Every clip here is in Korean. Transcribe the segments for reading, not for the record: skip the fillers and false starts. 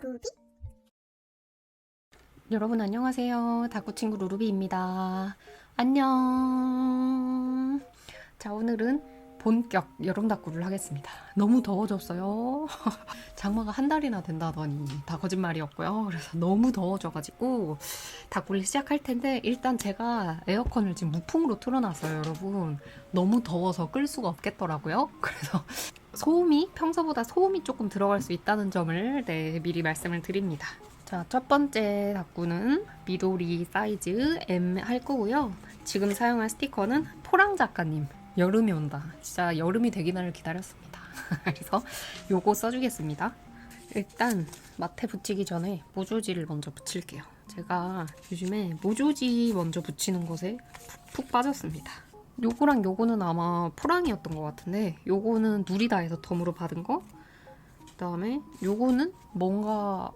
루루비. 여러분 안녕하세요. 다꾸친구 루루비입니다. 안녕. 자, 오늘은 본격 여름 다꾸를 하겠습니다. 너무 더워졌어요. 장마가 한 달이나 된다더니 다 거짓말이었고요. 그래서 너무 더워져가지고 다꾸를 시작할 텐데, 일단 제가 에어컨을 지금 무풍으로 틀어놨어요, 여러분. 너무 더워서 끌 수가 없겠더라고요. 그래서 평소보다 소음이 조금 들어갈 수 있다는 점을 미리 말씀을 드립니다. 자, 첫 번째 다꾸는 미도리 사이즈 M 할 거고요. 지금 사용할 스티커는 포랑 작가님 여름이 온다. 진짜 여름이 되기만을 기다렸습니다. 그래서 요거 써주겠습니다. 일단 마테 붙이기 전에 모조지를 먼저 붙일게요. 제가 요즘에 모조지 먼저 붙이는 것에 푹 빠졌습니다. 요거랑 요거는 아마 포랑이었던 것 같은데, 요거는 누리다에서 덤으로 받은 거, 그 다음에 요거는 뭔가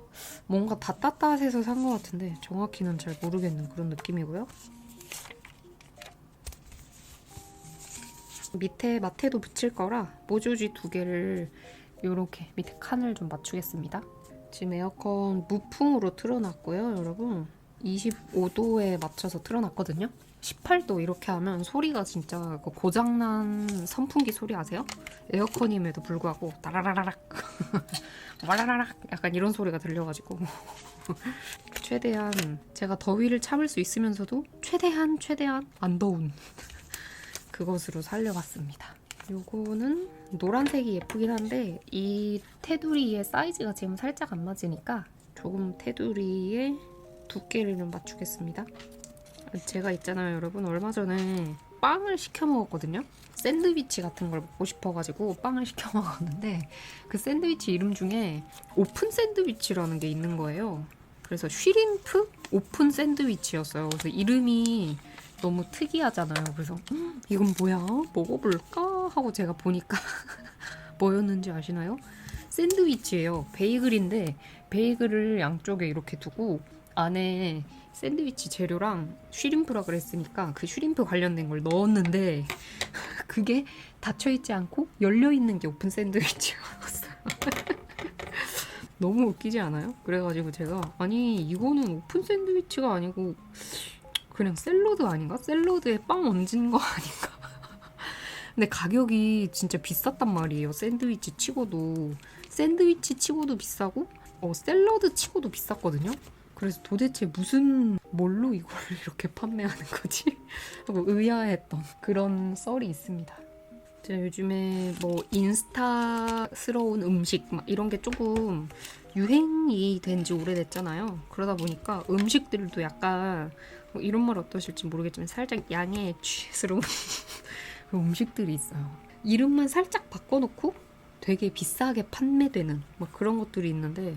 다 따뜻해서 산 것 같은데 정확히는 잘 모르겠는 그런 느낌이고요. 밑에 마테도 붙일 거라 모조지 두 개를 요렇게 밑에 칸을 좀 맞추겠습니다. 지금 에어컨 무풍으로 틀어놨고요, 여러분. 25도에 맞춰서 틀어놨거든요. 18도 이렇게 하면 소리가 진짜 고장난 선풍기 소리 아세요? 에어컨임에도 불구하고 따라라라락 와라라락 약간 이런 소리가 들려가지고 최대한 제가 더위를 참을 수 있으면서도 최대한 안 더운 그것으로 살려봤습니다. 요거는 노란색이 예쁘긴 한데 이 테두리의 사이즈가 지금 살짝 안 맞으니까 조금 테두리의 두께를 좀 맞추겠습니다. 제가 있잖아요, 여러분. 얼마 전에 빵을 시켜 먹었거든요. 샌드위치 같은 걸 먹고 싶어가지고 빵을 시켜 먹었는데 그 샌드위치 이름 중에 오픈 샌드위치라는 게 있는 거예요. 그래서 쉬림프 오픈 샌드위치였어요. 그래서 이름이 너무 특이하잖아요. 그래서 이건 뭐야? 먹어볼까? 하고 제가 보니까 뭐였는지 아시나요? 샌드위치예요. 베이글인데 베이글을 양쪽에 이렇게 두고 안에 샌드위치 재료랑 쉬림프라 그랬으니까 그 쉬림프 관련된 걸 넣었는데 그게 닫혀있지 않고 열려있는 게 오픈 샌드위치였어요. 너무 웃기지 않아요? 그래가지고 제가 아니 이거는 오픈 샌드위치가 아니고 그냥 샐러드 아닌가? 샐러드에 빵 얹은 거 아닌가? 근데 가격이 진짜 비쌌단 말이에요. 샌드위치 치고도 비싸고 샐러드 치고도 비쌌거든요. 그래서 도대체 뭘로 이걸 이렇게 판매하는 거지? 하고 의아했던 그런 썰이 있습니다. 제가 요즘에 인스타스러운 음식 막 이런 게 조금 유행이 된 지 오래됐잖아요. 그러다 보니까 음식들도 약간 이런 말 어떠실지 모르겠지만 살짝 양해스러운 음식들이 있어요. 이름만 살짝 바꿔놓고 되게 비싸게 판매되는 그런 것들이 있는데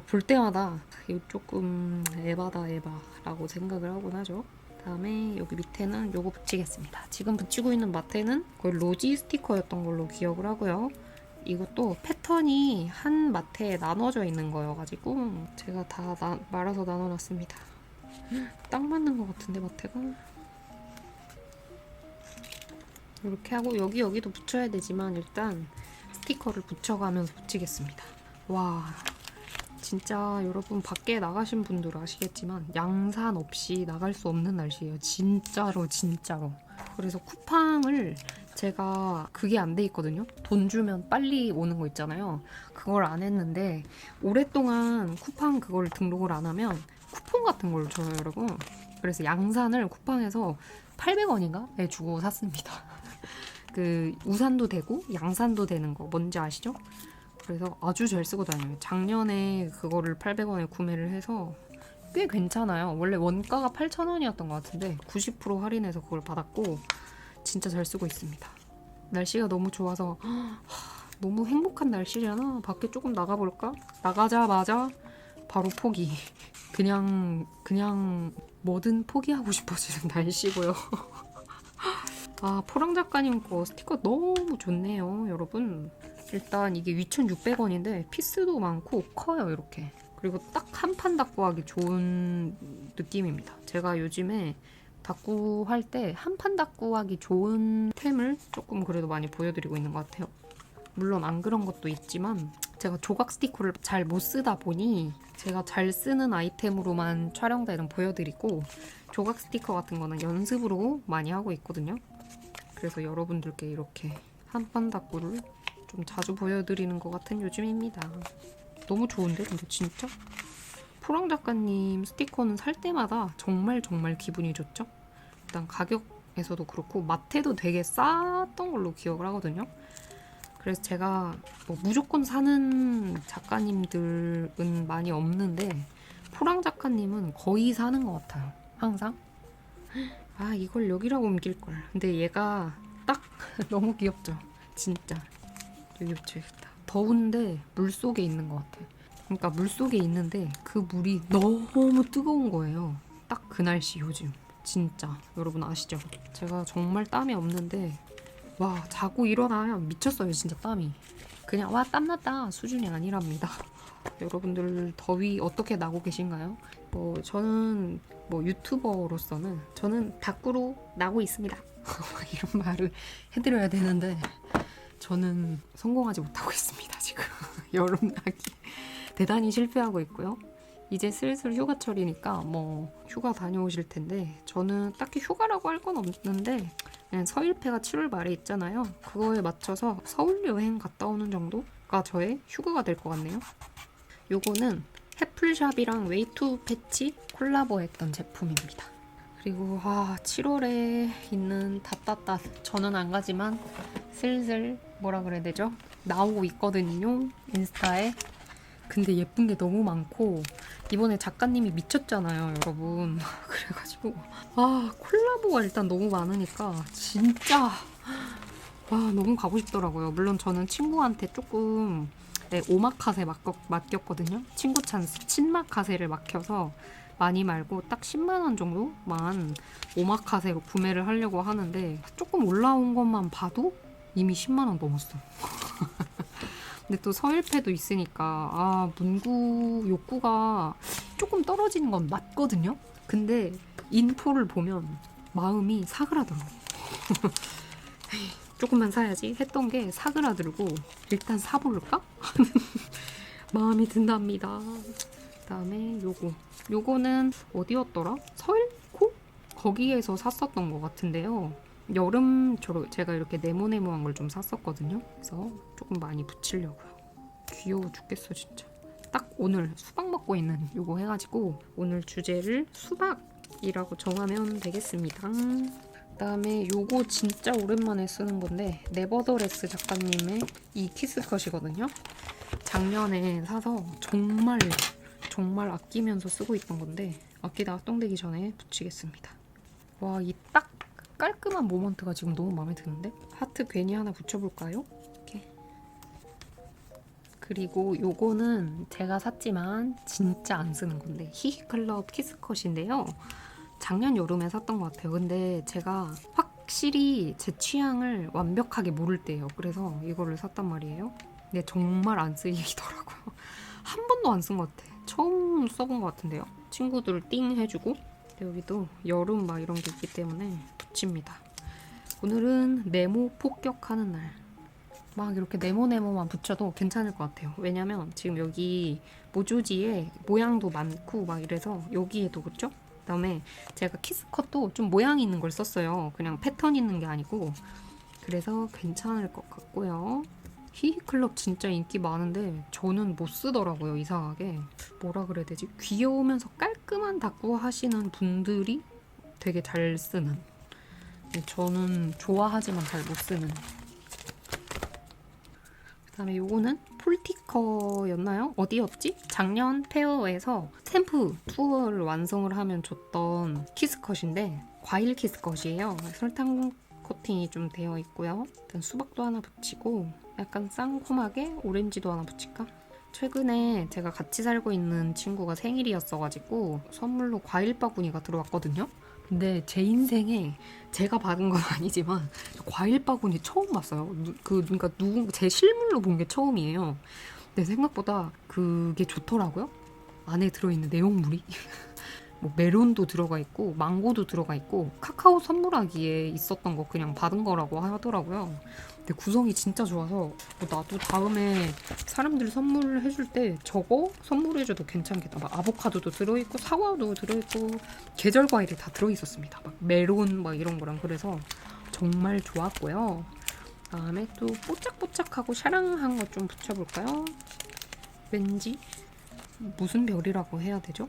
볼 때마다 이거 조금 에바라고 생각을 하곤 하죠. 그다음에 여기 밑에는 요거 붙이겠습니다. 지금 붙이고 있는 마테는 거의 로지 스티커였던 걸로 기억을 하고요. 이것도 패턴이 한 마테에 나눠져 있는 거여가지고 제가 다 말아서 나눠놨습니다. 딱 맞는 것 같은데 마테가. 이렇게 하고 여기도 붙여야 되지만 일단 스티커를 붙여가면서 붙이겠습니다. 와, 진짜 여러분 밖에 나가신 분들 아시겠지만 양산 없이 나갈 수 없는 날씨예요. 진짜로. 그래서 쿠팡을 제가 그게 안 돼 있거든요. 돈 주면 빨리 오는 거 있잖아요. 그걸 안 했는데 오랫동안 쿠팡 그걸 등록을 안 하면 쿠폰 같은 걸 줘요, 여러분. 그래서 양산을 쿠팡에서 800원인가? 주고 샀습니다. 그 우산도 되고 양산도 되는 거 뭔지 아시죠? 그래서 아주 잘 쓰고 다녀요. 작년에 그거를 800원에 구매를 해서 꽤 괜찮아요. 원래 원가가 8,000원이었던 것 같은데 90% 할인해서 그걸 받았고 진짜 잘 쓰고 있습니다. 날씨가 너무 좋아서 너무 행복한 날씨잖아. 밖에 조금 나가볼까? 나가자마자 바로 포기. 그냥 뭐든 포기하고 싶어지는 날씨고요. 아, 포랑 작가님 거 스티커 너무 좋네요, 여러분. 일단 이게 2,600원인데 피스도 많고 커요, 이렇게. 그리고 딱 한 판 다꾸 하기 좋은 느낌입니다. 제가 요즘에 다꾸 할 때 한 판 다꾸 하기 좋은 템을 조금 그래도 많이 보여드리고 있는 것 같아요. 물론 안 그런 것도 있지만 제가 조각 스티커를 잘 못 쓰다 보니 제가 잘 쓰는 아이템으로만 촬영대는 보여드리고 조각 스티커 같은 거는 연습으로 많이 하고 있거든요. 그래서 여러분들께 이렇게 한판 다꾸를 좀 자주 보여드리는 것 같은 요즘입니다. 너무 좋은데 근데 진짜? 포랑 작가님 스티커는 살 때마다 정말 기분이 좋죠? 일단 가격에서도 그렇고 마트에도 되게 쌌던 걸로 기억을 하거든요. 그래서 제가 뭐 무조건 사는 작가님들은 많이 없는데 포랑 작가님은 거의 사는 것 같아요. 항상. 아 이걸 여기라고 옮길걸. 근데 얘가 딱 너무 귀엽죠. 진짜. 여기 붙여야겠다. 더운데 물속에 있는 것 같아. 그러니까 물속에 있는데 그 물이 너무 뜨거운 거예요. 딱 그 날씨 요즘. 진짜. 여러분 아시죠? 제가 정말 땀이 없는데 와 자고 일어나면 미쳤어요 진짜 땀이. 그냥 와 땀났다 수준이 아니랍니다. 여러분들 더위 어떻게 나고 계신가요? 저는 유튜버로서는 저는 밖으로 나고 있습니다. 이런 말을 해드려야 되는데 저는 성공하지 못하고 있습니다 지금. 여름 나기 대단히 실패하고 있고요. 이제 슬슬 휴가철이니까 휴가 다녀오실 텐데 저는 딱히 휴가라고 할 건 없는데 그냥 서일패가 7월 말에 있잖아요. 그거에 맞춰서 서울 여행 갔다 오는 정도가 저의 휴가가 될 것 같네요. 요거는 해플샵이랑 웨이투 패치 콜라보했던 제품입니다. 그리고 7월에 있는 닷닷닷 저는 안 가지만 슬슬 뭐라 그래야 되죠? 나오고 있거든요. 인스타에. 근데 예쁜 게 너무 많고 이번에 작가님이 미쳤잖아요 여러분. 그래가지고 콜라보가 일단 너무 많으니까 진짜 너무 가고 싶더라고요. 물론 저는 친구한테 조금 오마카세 맡겼거든요. 친구 찬스 친마카세를 맡겨서 많이 말고 딱 10만 원 정도만 오마카세로 구매를 하려고 하는데 조금 올라온 것만 봐도 이미 10만 원 넘었어. 근데 또 서일패도 있으니까 문구 욕구가 조금 떨어지는 건 맞거든요. 근데 인포를 보면 마음이 사그라들어. 조금만 사야지 했던 게 사그라들고 일단 사볼까? 하는 마음이 든답니다. 그다음에 요거는 어디였더라? 서일코? 거기에서 샀었던 것 같은데요. 여름초로 제가 이렇게 네모네모한 걸 좀 샀었거든요. 그래서 조금 많이 붙이려고요. 귀여워 죽겠어 진짜. 딱 오늘 수박 먹고 있는 요거 해가지고 오늘 주제를 수박이라고 정하면 되겠습니다. 그다음에 요거 진짜 오랜만에 쓰는 건데 네버더레스 작가님의 이 키스컷이거든요. 작년에 사서 정말 아끼면서 쓰고 있던 건데 아끼다가 똥되기 전에 붙이겠습니다. 와, 이 딱 깔끔한 모먼트가 지금 너무 마음에 드는데? 하트 괜히 하나 붙여볼까요? 이렇게. 그리고 요거는 제가 샀지만 진짜 안 쓰는 건데 히히클럽 키스컷인데요. 작년 여름에 샀던 것 같아요. 근데 제가 확실히 제 취향을 완벽하게 모를 때예요. 그래서 이거를 샀단 말이에요. 근데 정말 안 쓰이더라고요. 한 번도 안 쓴 것 같아. 처음 써본 것 같은데요. 친구들 띵 해주고 여기도 여름 막 이런 게 있기 때문에 붙입니다. 오늘은 네모 폭격하는 날. 막 이렇게 네모만 붙여도 괜찮을 것 같아요. 왜냐면 지금 여기 모조지에 모양도 많고 막 이래서 여기에도 그렇죠? 그다음에 제가 키스컷도 좀 모양 있는 걸 썼어요. 그냥 패턴 있는 게 아니고. 그래서 괜찮을 것 같고요. 히히클럽 진짜 인기 많은데 저는 못 쓰더라고요. 이상하게. 뭐라 그래야 되지? 귀여우면서 깔끔한 다꾸 하시는 분들이 되게 잘 쓰는. 저는 좋아하지만 잘 못 쓰는. 그다음에 요거는 폴티커였나요? 어디였지? 작년 페어에서 샘프 투어를 완성을 하면 줬던 키스컷인데 과일 키스컷이에요. 설탕 코팅이 좀 되어 있고요. 일단 수박도 하나 붙이고 약간 쌍콤하게 오렌지도 하나 붙일까? 최근에 제가 같이 살고 있는 친구가 생일이었어가지고 선물로 과일 바구니가 들어왔거든요. 근데 제 인생에 제가 받은 건 아니지만 과일 바구니 처음 봤어요. 그러니까 제 실물로 본 게 처음이에요. 근데 생각보다 그게 좋더라고요. 안에 들어있는 내용물이. 뭐 메론도 들어가 있고 망고도 들어가 있고 카카오 선물하기에 있었던 거 그냥 받은 거라고 하더라고요. 근데 구성이 진짜 좋아서 나도 다음에 사람들 선물해줄 때 저거 선물해줘도 괜찮겠다. 막 아보카도도 들어있고 사과도 들어있고 계절 과일이 다 들어있었습니다. 막 메론 막 이런 거랑 그래서 정말 좋았고요. 다음에 또 뽀짝뽀짝하고 샤랑한 거 좀 붙여볼까요? 왠지 무슨 별이라고 해야 되죠?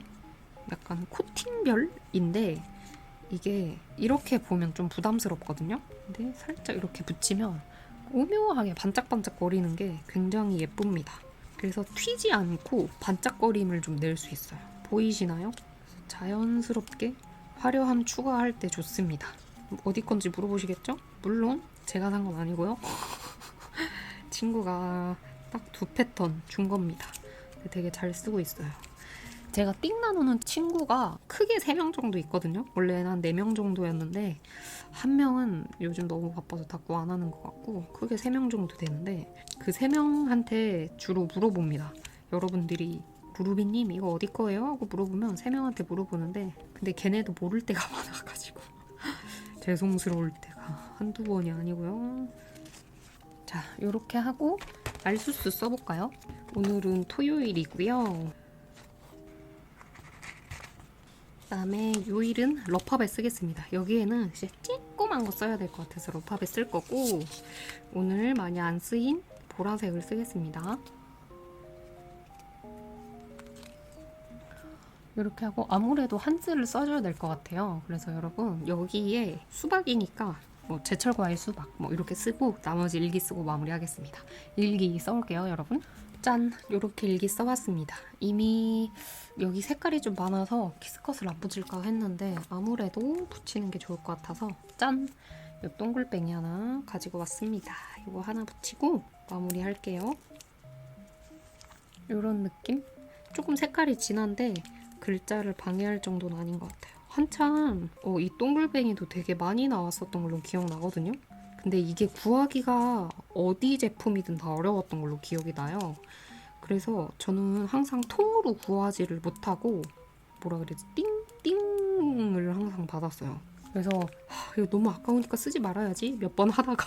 약간 코팅별인데 이게 이렇게 보면 좀 부담스럽거든요. 근데 살짝 이렇게 붙이면 오묘하게 반짝반짝거리는 게 굉장히 예쁩니다. 그래서 튀지 않고 반짝거림을 좀 낼 수 있어요. 보이시나요? 자연스럽게 화려함 추가할 때 좋습니다. 어디 건지 물어보시겠죠? 물론 제가 산 건 아니고요. 친구가 딱 2패턴 준 겁니다. 되게 잘 쓰고 있어요. 제가 띵 나누는 친구가 크게 3명 정도 있거든요. 원래는 한 4명 정도였는데 한 명은 요즘 너무 바빠서 닦고 안 하는 것 같고 크게 3명 정도 되는데 그 3명한테 주로 물어봅니다. 여러분들이 루루비님 이거 어디 거예요? 하고 물어보면 3명한테 물어보는데 근데 걔네도 모를 때가 많아가지고 죄송스러울 때가 한두 번이 아니고요. 자, 이렇게 하고 알수스 써볼까요? 오늘은 토요일이고요. 그다음에 요일은 러팝에 쓰겠습니다. 여기에는 이제 찌꼬만 거 써야 될 것 같아서 러팝에 쓸 거고 오늘 많이 안 쓰인 보라색을 쓰겠습니다. 이렇게 하고 아무래도 한글을 써줘야 될 것 같아요. 그래서 여러분 여기에 수박이니까 뭐 제철 과일 수박 뭐 이렇게 쓰고 나머지 일기 쓰고 마무리하겠습니다. 일기 써올게요, 여러분. 짠! 이렇게 일기 써봤습니다. 이미 여기 색깔이 좀 많아서 키스컷을 안 붙일까 했는데 아무래도 붙이는 게 좋을 것 같아서 짠! 이 동글뱅이 하나 가지고 왔습니다. 이거 하나 붙이고 마무리할게요. 이런 느낌? 조금 색깔이 진한데 글자를 방해할 정도는 아닌 것 같아요. 한참 이 동글뱅이도 되게 많이 나왔었던 걸로 기억나거든요. 근데 이게 구하기가 어디 제품이든 다 어려웠던 걸로 기억이 나요. 그래서 저는 항상 통으로 구하지를 못하고 뭐라 그래야지 띵띵을 항상 받았어요. 그래서 이거 너무 아까우니까 쓰지 말아야지 몇 번 하다가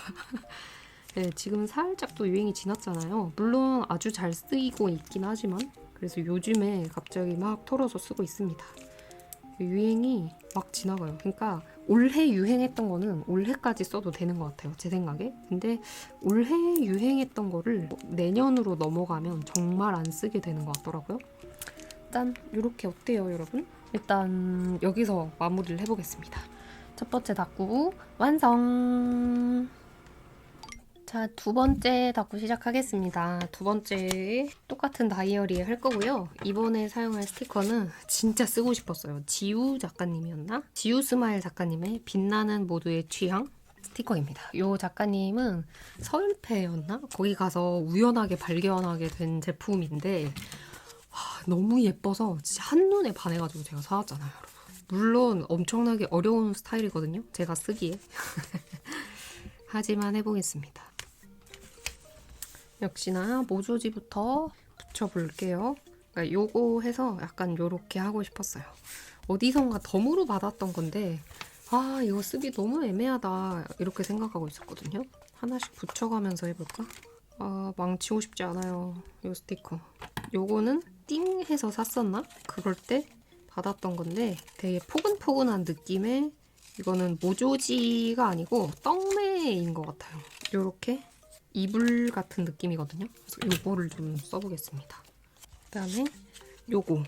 네, 지금 살짝 또 유행이 지났잖아요. 물론 아주 잘 쓰이고 있긴 하지만 그래서 요즘에 갑자기 막 털어서 쓰고 있습니다. 유행이 막 지나가요. 그러니까 올해 유행했던 거는 올해까지 써도 되는 것 같아요. 제 생각에. 근데 올해 유행했던 거를 내년으로 넘어가면 정말 안 쓰게 되는 것 같더라고요. 짠! 이렇게 어때요, 여러분? 일단 여기서 마무리를 해보겠습니다. 첫 번째 닦고 완성! 자, 2번째 닦고 시작하겠습니다. 2번째 똑같은 다이어리에 할 거고요. 이번에 사용할 스티커는 진짜 쓰고 싶었어요. 지우 작가님이었나? 지우 스마일 작가님의 빛나는 모두의 취향 스티커입니다. 이 작가님은 서울패였나? 거기 가서 우연하게 발견하게 된 제품인데 너무 예뻐서 진짜 한눈에 반해가지고 제가 사왔잖아요, 여러분. 물론 엄청나게 어려운 스타일이거든요. 제가 쓰기에. 하지만 해보겠습니다. 역시나 모조지부터 붙여볼게요. 그러니까 요거 해서 약간 요렇게 하고 싶었어요. 어디선가 덤으로 받았던 건데 이거 쓰기 너무 애매하다 이렇게 생각하고 있었거든요. 하나씩 붙여가면서 해볼까? 망치고 싶지 않아요. 요 스티커. 요거는 띵 해서 샀었나? 그럴 때 받았던 건데 되게 포근포근한 느낌의 이거는 모조지가 아니고 떡매인 것 같아요. 요렇게 이불 같은 느낌이거든요. 그래서 요거를 좀 써보겠습니다. 그다음에 요거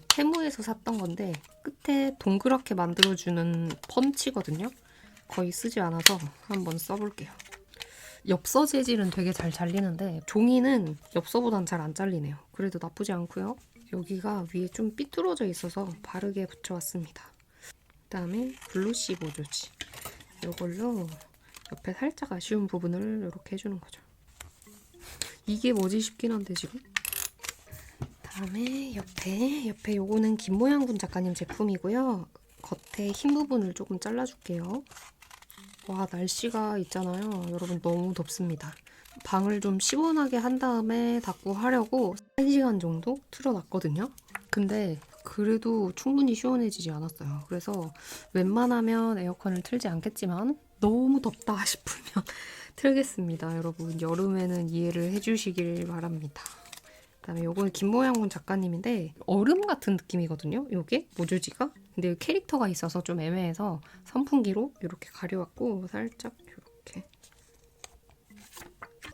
테무에서 샀던 건데 끝에 동그랗게 만들어주는 펀치거든요. 거의 쓰지 않아서 한번 써볼게요. 엽서 재질은 되게 잘 잘리는데 종이는 엽서보단 잘 안 잘리네요. 그래도 나쁘지 않고요. 여기가 위에 좀 삐뚤어져 있어서 바르게 붙여왔습니다. 그다음에 글로시 모조지. 이걸로 옆에 살짝 아쉬운 부분을 이렇게 해주는 거죠. 이게 뭐지 싶긴 한데 지금. 다음에 옆에 요거는 김모양군 작가님 제품이고요. 겉에 흰 부분을 조금 잘라줄게요. 와, 날씨가 있잖아요. 여러분 너무 덥습니다. 방을 좀 시원하게 한 다음에 닦고 하려고 1시간 정도 틀어놨거든요. 근데 그래도 충분히 시원해지지 않았어요. 그래서 웬만하면 에어컨을 틀지 않겠지만 너무 덥다 싶으면 틀겠습니다. 여러분 여름에는 이해를 해주시길 바랍니다. 그다음에 요건 김모양군 작가님인데 얼음 같은 느낌이거든요. 요게 모조지가. 근데 캐릭터가 있어서 좀 애매해서 선풍기로 이렇게 가려왔고 살짝 이렇게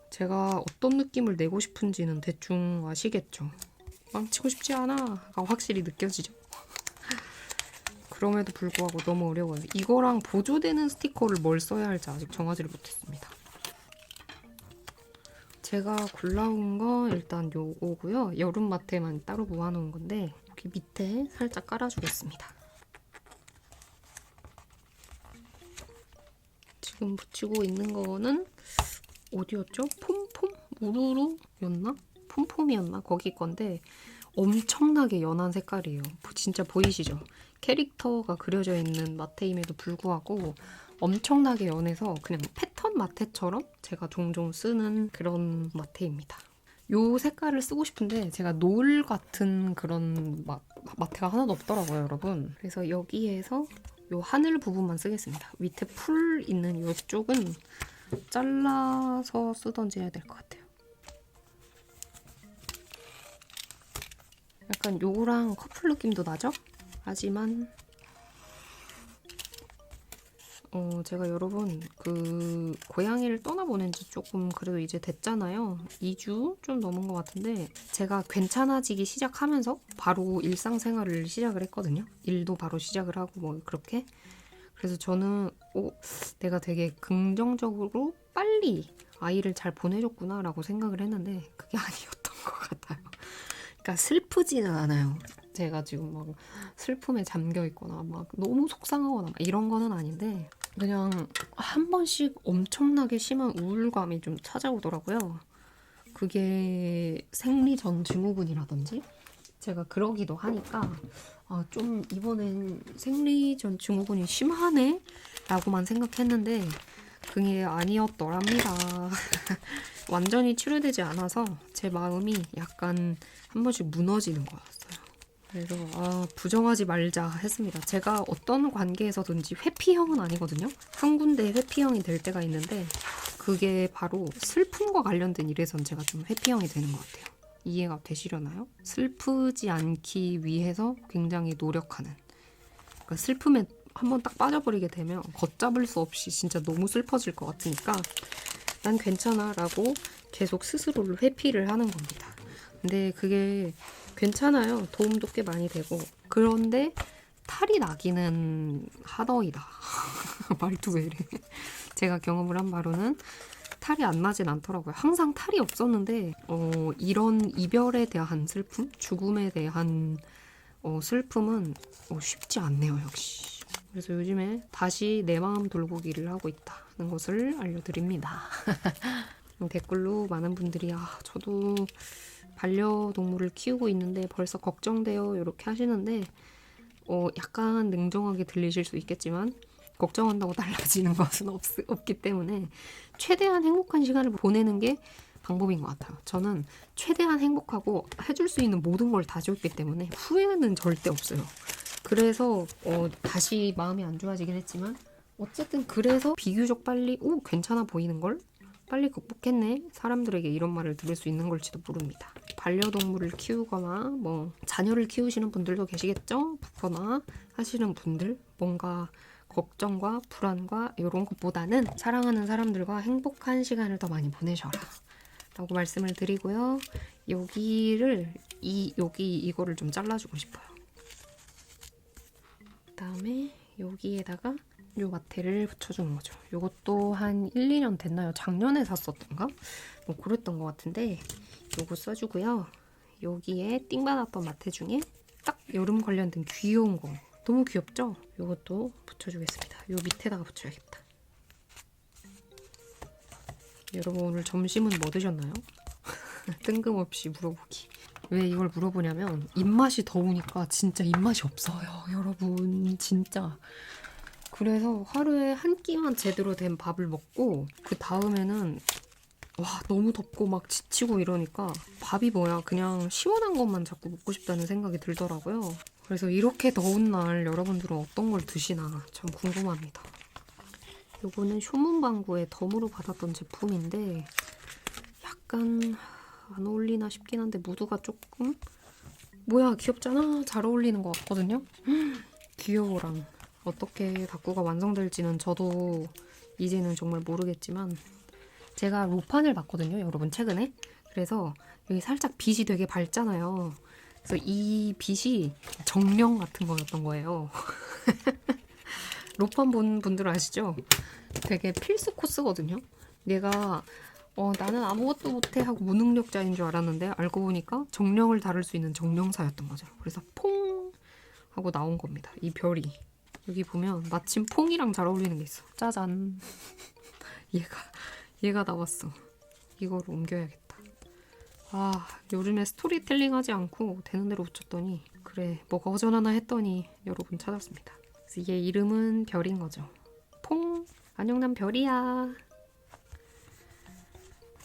제가 어떤 느낌을 내고 싶은지는 대충 아시겠죠? 망치고 싶지 않아가 확실히 느껴지죠? 그럼에도 불구하고 너무 어려워요. 이거랑 보조되는 스티커를 뭘 써야 할지 아직 정하지를 못했습니다. 제가 골라온 건 일단 요거고요. 여름 마트에만 따로 모아놓은 건데 여기 밑에 살짝 깔아주겠습니다. 지금 붙이고 있는 거는 어디였죠? 폼폼? 우루루였나? 폼폼이었나? 거기 건데 엄청나게 연한 색깔이에요. 진짜 보이시죠? 캐릭터가 그려져 있는 마테임에도 불구하고 엄청나게 연해서 그냥 패턴 마테처럼 제가 종종 쓰는 그런 마테입니다. 요 색깔을 쓰고 싶은데 제가 노을 같은 그런 마테가 하나도 없더라고요, 여러분. 그래서 여기에서 요 하늘 부분만 쓰겠습니다. 밑에 풀 있는 요쪽은 잘라서 쓰던지 해야 될 것 같아요. 약간 요거랑 커플 느낌도 나죠? 하지만 제가 여러분 그 고양이를 떠나보낸 지 조금 그래도 이제 됐잖아요. 2주 좀 넘은 것 같은데 제가 괜찮아지기 시작하면서 바로 일상생활을 시작을 했거든요. 일도 바로 시작을 하고 뭐 그렇게. 그래서 저는 내가 되게 긍정적으로 빨리 아이를 잘 보내줬구나 라고 생각을 했는데 그게 아니었던 것 같아요. 그러니까 슬프지는 않아요. 제가 지금 막 슬픔에 잠겨 있거나 막 너무 속상하거나 막 이런 거는 아닌데 그냥 한 번씩 엄청나게 심한 우울감이 좀 찾아오더라고요. 그게 생리전 증후군이라든지 제가 그러기도 하니까 좀 이번엔 생리전 증후군이 심하네? 라고만 생각했는데 그게 아니었더랍니다. 완전히 치료되지 않아서 제 마음이 약간 한 번씩 무너지는 거였어요. 그래서 부정하지 말자 했습니다. 제가 어떤 관계에서든지 회피형은 아니거든요. 한 군데 회피형이 될 때가 있는데 그게 바로 슬픔과 관련된 일에선 제가 좀 회피형이 되는 것 같아요. 이해가 되시려나요? 슬프지 않기 위해서 굉장히 노력하는. 그러니까 슬픔에 한번 딱 빠져버리게 되면 걷잡을 수 없이 진짜 너무 슬퍼질 것 같으니까 난 괜찮아 라고 계속 스스로를 회피를 하는 겁니다. 근데 그게 괜찮아요. 도움도 꽤 많이 되고. 그런데 탈이 나기는 하더이다. 말도 왜 이래. 제가 경험을 한 바로는 탈이 안 나진 않더라고요. 항상 탈이 없었는데 이런 이별에 대한 슬픔, 죽음에 대한 슬픔은 쉽지 않네요, 역시. 그래서 요즘에 다시 내 마음 돌보기를 하고 있다는 것을 알려드립니다. 댓글로 많은 분들이 저도 반려동물을 키우고 있는데 벌써 걱정돼요 이렇게 하시는데 약간 냉정하게 들리실 수 있겠지만 걱정한다고 달라지는 것은 없기 때문에 최대한 행복한 시간을 보내는 게 방법인 것 같아요. 저는 최대한 행복하고 해줄 수 있는 모든 걸 다 줬기 때문에 후회는 절대 없어요. 그래서 다시 마음이 안 좋아지긴 했지만 어쨌든 그래서 비교적 빨리 괜찮아 보이는 걸 빨리 극복했네. 사람들에게 이런 말을 들을 수 있는 걸지도 모릅니다. 반려동물을 키우거나 뭐 자녀를 키우시는 분들도 계시겠죠? 붙거나 하시는 분들 뭔가 걱정과 불안과 이런 것보다는 사랑하는 사람들과 행복한 시간을 더 많이 보내셔라 라고 말씀을 드리고요. 여기를 이거를 좀 잘라주고 싶어요. 그다음에 여기에다가 요 마테를 붙여주는 거죠. 요것도 한 1, 2년 됐나요? 작년에 샀었던가? 뭐 그랬던 것 같은데 요거 써주고요. 여기에 띵받았던 마테 중에 딱 여름 관련된 귀여운 거 너무 귀엽죠? 요것도 붙여주겠습니다. 요 밑에다가 붙여야겠다. 여러분 오늘 점심은 뭐 드셨나요? 뜬금없이 물어보기. 왜 이걸 물어보냐면 입맛이 더우니까 진짜 입맛이 없어요. 여러분 진짜. 그래서 하루에 한 끼만 제대로 된 밥을 먹고 그 다음에는 와, 너무 덥고 막 지치고 이러니까 밥이 뭐야, 그냥 시원한 것만 자꾸 먹고 싶다는 생각이 들더라고요. 그래서 이렇게 더운 날 여러분들은 어떤 걸 드시나 참 궁금합니다. 요거는 쇼문방구에 덤으로 받았던 제품인데 약간 안 어울리나 싶긴 한데 무드가 조금, 뭐야, 귀엽잖아. 잘 어울리는 것 같거든요. 귀여워랑 어떻게 다꾸가 완성될지는 저도 이제는 정말 모르겠지만, 제가 로판을 봤거든요, 여러분, 최근에. 그래서 여기 살짝 빛이 되게 밝잖아요. 그래서 이 빛이 정령 같은 거였던 거예요. 로판 본 분들 아시죠? 되게 필수 코스거든요. 얘가 나는 아무것도 못해 하고 무능력자인 줄 알았는데 알고 보니까 정령을 다룰 수 있는 정령사였던 거죠. 그래서 퐁 하고 나온 겁니다. 이 별이. 여기 보면 마침 퐁이랑 잘 어울리는 게 있어. 짜잔. 얘가 나왔어. 이걸 옮겨야겠다. 아, 요즘에 스토리텔링 하지 않고 되는 대로 붙였더니, 그래, 뭐가 허전하나 했더니 여러분 찾았습니다. 그래서 얘 이름은 별인 거죠. 퐁! 안녕, 난 별이야.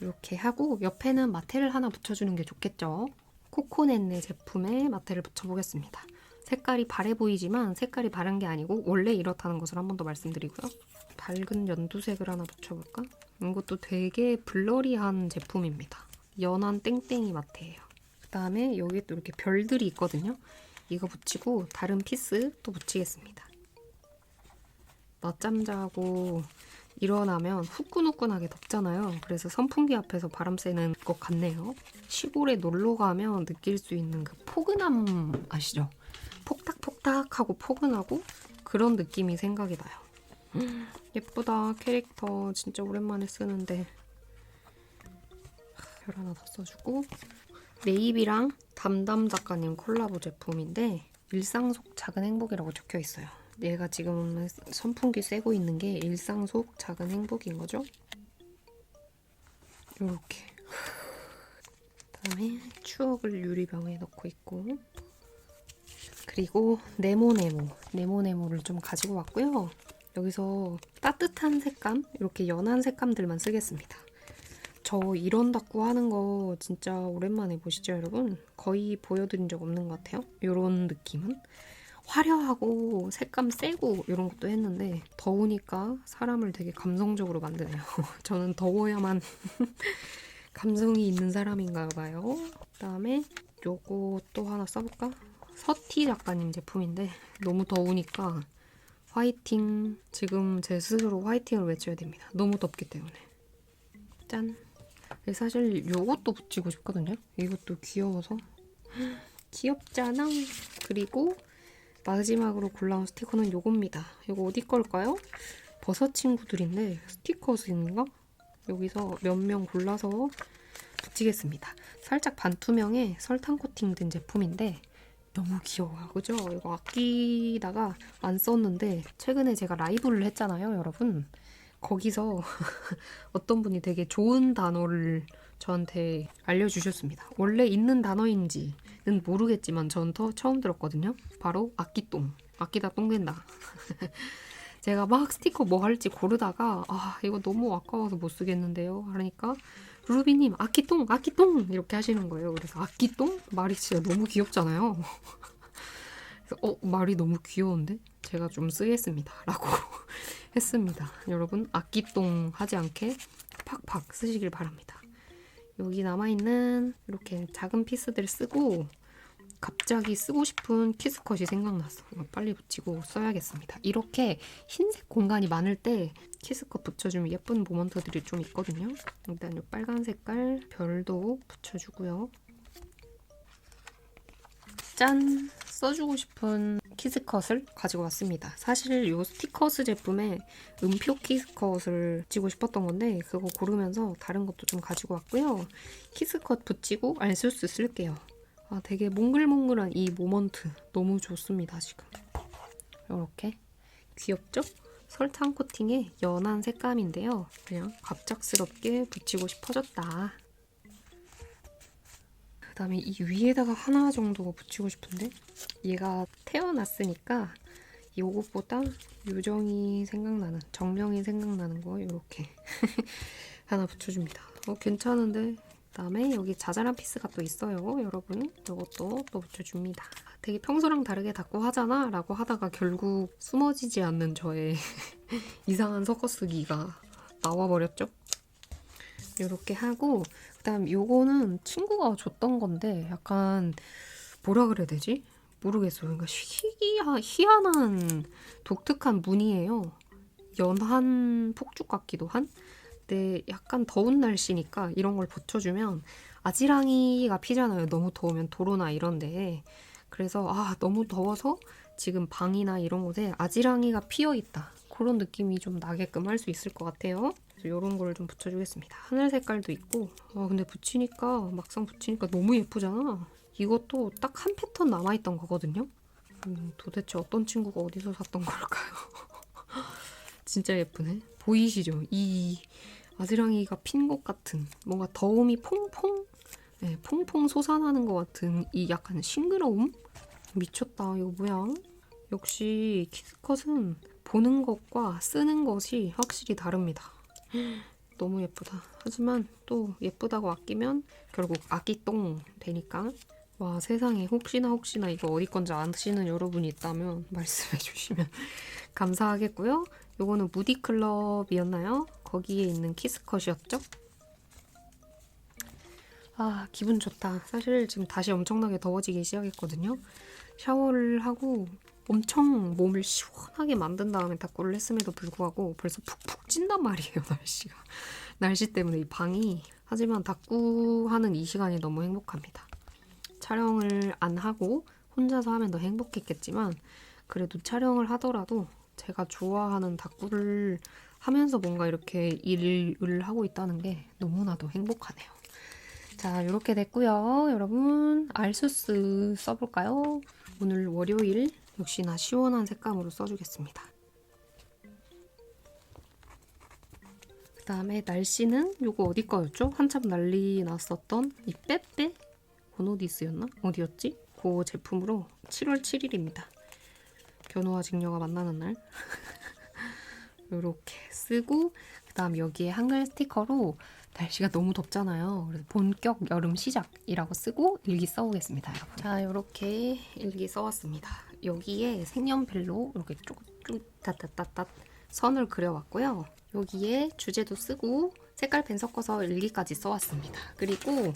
이렇게 하고 옆에는 마테를 하나 붙여주는 게 좋겠죠. 코코넷네 제품에 마테를 붙여보겠습니다. 색깔이 바래 보이지만 색깔이 바른 게 아니고 원래 이렇다는 것을 한 번 더 말씀드리고요. 밝은 연두색을 하나 붙여볼까? 이것도 되게 블러리한 제품입니다. 연한 땡땡이 마테예요. 그 다음에 여기에 또 이렇게 별들이 있거든요. 이거 붙이고 다른 피스 또 붙이겠습니다. 낮잠 자고 일어나면 후끈후끈하게 덥잖아요. 그래서 선풍기 앞에서 바람 쐬는 것 같네요. 시골에 놀러 가면 느낄 수 있는 그 포근함 아시죠? 폭닥폭닥하고 포근하고 그런 느낌이 생각이 나요. 예쁘다. 캐릭터 진짜 오랜만에 쓰는데. 별 하나 더 써주고, 네이비랑 담담 작가님 콜라보 제품인데 일상 속 작은 행복이라고 적혀 있어요. 얘가 지금 선풍기 쐬고 있는 게 일상 속 작은 행복인 거죠. 요렇게. 그다음에 추억을 유리병에 넣고 있고, 그리고 네모네모를 좀 가지고 왔고요. 여기서 따뜻한 색감, 이렇게 연한 색감들만 쓰겠습니다. 저 이런 다꾸 하는 거 진짜 오랜만에 보시죠, 여러분? 거의 보여드린 적 없는 것 같아요. 이런 느낌은. 화려하고 색감 세고 이런 것도 했는데 더우니까 사람을 되게 감성적으로 만드네요. 저는 더워야만 감성이 있는 사람인가 봐요. 그다음에 요거 또 하나 써볼까? 서티 작가님 제품인데 너무 더우니까 화이팅. 지금 제 스스로 화이팅을 외쳐야 됩니다. 너무 덥기 때문에. 짠. 사실 요것도 붙이고 싶거든요. 이것도 귀여워서. 귀엽잖아. 그리고 마지막으로 골라온 스티커는 요겁니다. 이거 어디 걸까요? 버섯 친구들인데 스티커인가? 여기서 몇 명 골라서 붙이겠습니다. 살짝 반투명에 설탕 코팅된 제품인데 너무 귀여워요. 그죠? 이거 아끼다가 안 썼는데 최근에 제가 라이브를 했잖아요, 여러분. 거기서 어떤 분이 되게 좋은 단어를 저한테 알려주셨습니다. 원래 있는 단어인지는 모르겠지만 전 처음 들었거든요. 바로 아끼똥. 아끼다 똥 된다. 제가 막 스티커 뭐 할지 고르다가 이거 너무 아까워서 못 쓰겠는데요. 그러니까 루비님 아끼똥 이렇게 하시는 거예요. 그래서 아끼똥? 말이 진짜 너무 귀엽잖아요. 그래서 말이 너무 귀여운데 제가 좀 쓰겠습니다 라고 했습니다. 여러분 아끼똥 하지 않게 팍팍 쓰시길 바랍니다. 여기 남아있는 이렇게 작은 피스들 쓰고 갑자기 쓰고 싶은 키스컷이 생각났어. 이거 빨리 붙이고 써야겠습니다. 이렇게 흰색 공간이 많을 때 키스컷 붙여주면 예쁜 모먼트들이 좀 있거든요. 일단 이 빨간 색깔 별도 붙여주고요. 짠! 써주고 싶은 키스컷을 가지고 왔습니다. 사실 이 스티커스 제품에 음표 키스컷을 붙이고 싶었던 건데 그거 고르면서 다른 것도 좀 가지고 왔고요. 키스컷 붙이고 알술수 쓸게요. 되게 몽글몽글한 이 모먼트 너무 좋습니다, 지금. 이렇게 귀엽죠? 설탕 코팅의 연한 색감인데요. 그냥 갑작스럽게 붙이고 싶어졌다. 그 다음에 이 위에다가 하나 정도 붙이고 싶은데 얘가 태어났으니까 요것보다 요정이 생각나는, 정령이 생각나는 거 이렇게 하나 붙여줍니다. 괜찮은데. 그다음에 여기 자잘한 피스가 또 있어요, 여러분. 이것도 또 붙여줍니다. 되게 평소랑 다르게 닦고 하잖아 라고 하다가 결국 숨어지지 않는 저의 이상한 서커스기가 나와버렸죠. 이렇게 하고, 그다음 요거는 친구가 줬던 건데 약간 뭐라 그래야 되지? 모르겠어요. 그러니까 희한한 독특한 무늬예요. 연한 폭죽 같기도 한? 근데 약간 더운 날씨니까 이런 걸 붙여주면 아지랑이가 피잖아요. 너무 더우면 도로나 이런데. 그래서 너무 더워서 지금 방이나 이런 곳에 아지랑이가 피어있다. 그런 느낌이 좀 나게끔 할 수 있을 것 같아요. 이런 거를 좀 붙여주겠습니다. 하늘 색깔도 있고. 근데 막상 붙이니까 너무 예쁘잖아. 이것도 딱 한 패턴 남아있던 거거든요. 도대체 어떤 친구가 어디서 샀던 걸까요? 진짜 예쁘네. 보이시죠? 이 아지랑이가 핀 것 같은, 뭔가 더움이 퐁퐁 솟아나는 것 같은 이 약간 싱그러움? 미쳤다. 이거 뭐야? 역시 키스컷은 보는 것과 쓰는 것이 확실히 다릅니다. 너무 예쁘다. 하지만 또 예쁘다고 아끼면 결국 아끼똥 되니까. 와, 세상에. 혹시나 이거 어디 건지 아시는 여러분이 있다면 말씀해 주시면 감사하겠고요. 요거는 무디클럽이었나요? 거기에 있는 키스컷이었죠? 기분 좋다. 사실 지금 다시 엄청나게 더워지기 시작했거든요. 샤워를 하고 엄청 몸을 시원하게 만든 다음에 닦고를 했음에도 불구하고 벌써 푹푹 찐단 말이에요, 날씨가. 날씨 때문에 이 방이. 하지만 닦고하는 이 시간이 너무 행복합니다. 촬영을 안 하고 혼자서 하면 더 행복했겠지만 그래도 촬영을 하더라도 제가 좋아하는 닦고를 하면서 뭔가 이렇게 일을 하고 있다는 게 너무나도 행복하네요. 자, 이렇게 됐고요. 여러분, 알수스 써볼까요? 오늘 월요일 역시나 시원한 색감으로 써주겠습니다. 그 다음에 날씨는 요거 어디 거였죠? 한참 난리 났었던 이 빼빼? 보노디스였나? 어디였지? 그 제품으로 7월 7일입니다. 견우와 직녀가 만나는 날. 이렇게 쓰고, 그 다음 여기에 한글 스티커로 날씨가 너무 덥잖아요. 그래서 본격 여름 시작이라고 쓰고 일기 써오겠습니다, 여러분. 자, 이렇게 일기 써왔습니다. 여기에 색연필로 이렇게 쭉쭉 따따따따 선을 그려왔고요. 여기에 주제도 쓰고 색깔펜 섞어서 일기까지 써왔습니다. 그리고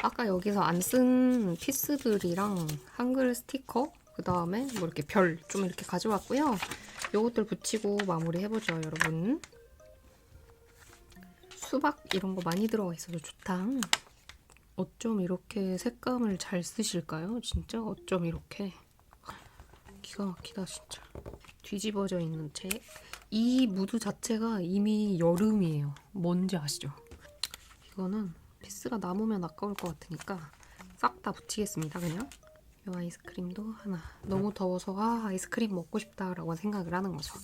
아까 여기서 안 쓴 피스들이랑 한글 스티커, 그 다음에 뭐 이렇게 별 좀 이렇게 가져왔고요. 요것들 붙이고 마무리 해보죠, 여러분. 수박 이런 거 많이 들어가 있어서 좋다. 어쩜 이렇게 색감을 잘 쓰실까요? 진짜 어쩜 이렇게. 기가 막히다 진짜. 뒤집어져 있는 책. 이 무드 자체가 이미 여름이에요. 뭔지 아시죠? 이거는 피스가 남으면 아까울 것 같으니까 싹 다 붙이겠습니다, 그냥. 이 아이스크림도 하나. 너무 더워서 아이스크림 먹고 싶다라고 생각을 하는 거죠.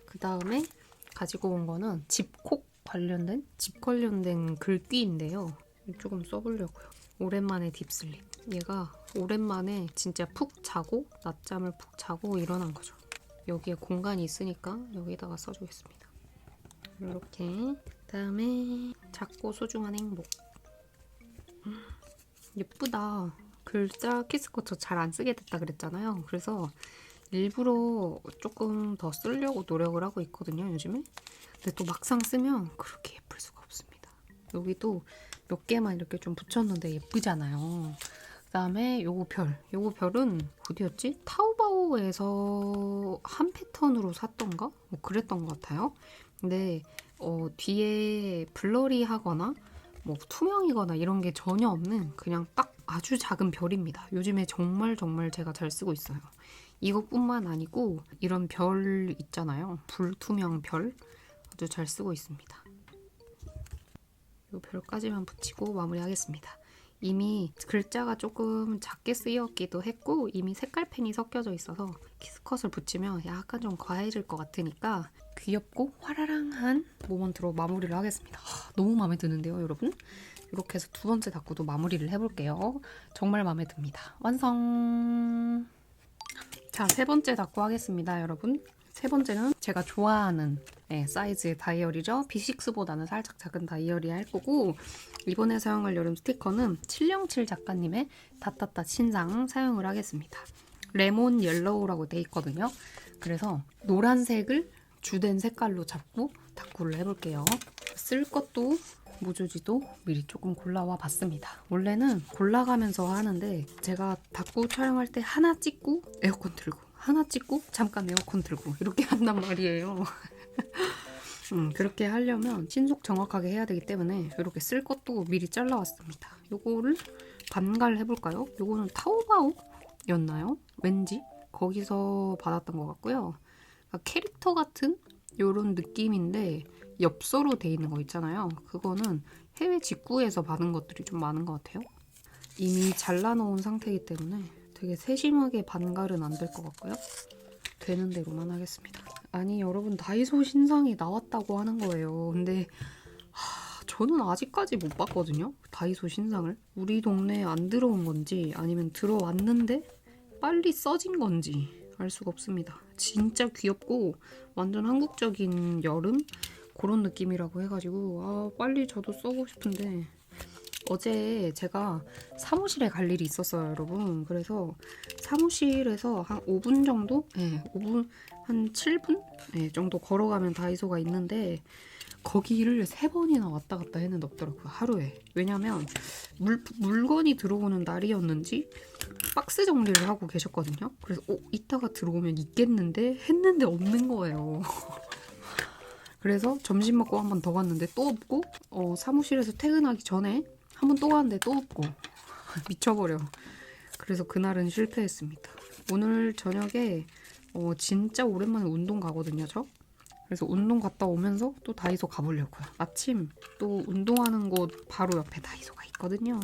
그 다음에 가지고 온 거는 집 관련된 글귀인데요. 조금 써보려고요. 오랜만에 딥슬립. 얘가 오랜만에 진짜 푹 자고 낮잠을 푹 자고 일어난 거죠. 여기에 공간이 있으니까 여기다가 써주겠습니다. 이렇게. 그다음에 작고 소중한 행복. 예쁘다. 글자 키스컷 저 잘 안 쓰게 됐다 그랬잖아요. 그래서 일부러 조금 더 쓰려고 노력을 하고 있거든요, 요즘에. 근데 또 막상 쓰면 그렇게 예쁠 수가 없습니다. 여기도 몇 개만 이렇게 좀 붙였는데 예쁘잖아요. 그 다음에 요거 별은 어디였지? 타오바오에서 한 패턴으로 샀던가? 뭐 그랬던 것 같아요. 근데 뒤에 블러리하거나 뭐 투명이거나 이런 게 전혀 없는 그냥 딱 아주 작은 별입니다. 요즘에 정말 제가 잘 쓰고 있어요. 이것뿐만 아니고 이런 별 있잖아요. 불투명 별 아주 잘 쓰고 있습니다. 이 별까지만 붙이고 마무리하겠습니다. 이미 글자가 조금 작게 쓰였기도 했고 이미 색깔펜이 섞여져 있어서 키스컷을 붙이면 약간 좀 과해질 것 같으니까 귀엽고 화라랑한 모먼트로 마무리를 하겠습니다. 너무 마음에 드는데요, 여러분? 이렇게 해서 두 번째 닦고도 마무리를 해볼게요. 정말 마음에 듭니다. 완성! 자, 세 번째 닦고 하겠습니다, 여러분. 세 번째는 제가 좋아하는 사이즈의 다이어리죠. B6보다는 살짝 작은 다이어리 할 거고, 이번에 사용할 여름 스티커는 707 작가님의 다따따 신상 사용을 하겠습니다. 레몬 옐로우라고 돼 있거든요. 그래서 노란색을 주된 색깔로 잡고 다꾸를 해볼게요. 쓸 것도 모조지도 미리 조금 골라와 봤습니다. 원래는 골라가면서 하는데 제가 다꾸 촬영할 때 하나 찍고 에어컨 틀고 하나 찍고 잠깐 에어컨 틀고 이렇게 한단 말이에요. 그렇게 하려면 신속 정확하게 해야 되기 때문에 이렇게 쓸 것도 미리 잘라왔습니다. 요거를 반갈 해볼까요? 요거는 타오바오였나요? 왠지 거기서 받았던 것 같고요. 그러니까 캐릭터 같은 요런 느낌인데 엽서로 돼 있는 거 있잖아요. 그거는 해외 직구에서 받은 것들이 좀 많은 것 같아요. 이미 잘라놓은 상태이기 때문에 되게 세심하게 반갈은 안 될 것 같고요. 되는 대로만 하겠습니다. 아니 여러분, 다이소 신상이 나왔다고 하는 거예요. 근데 저는 아직까지 못 봤거든요. 다이소 신상을. 우리 동네에 안 들어온 건지 아니면 들어왔는데 빨리 써진 건지 알 수가 없습니다. 진짜 귀엽고 완전 한국적인 여름 그런 느낌이라고 해가지고 빨리 저도 써보고 싶은데, 어제 제가 사무실에 갈 일이 있었어요, 여러분. 그래서 사무실에서 한 5분 정도? 5분, 한 7분? 정도 걸어가면 다이소가 있는데 거기를 3번이나 왔다 갔다 했는데 없더라고요, 하루에. 왜냐면 물건이 들어오는 날이었는지 박스 정리를 하고 계셨거든요. 그래서 이따가 들어오면 있겠는데 했는데 없는 거예요. 그래서 점심 먹고 한 번 더 갔는데 또 없고, 사무실에서 퇴근하기 전에 한 번 또 갔는데 또 없고 미쳐버려. 그래서 그날은 실패했습니다. 오늘 저녁에 진짜 오랜만에 운동 가거든요, 저. 그래서 운동 갔다 오면서 또 다이소 가보려고요. 마침 또 운동하는 곳 바로 옆에 다이소가 있거든요.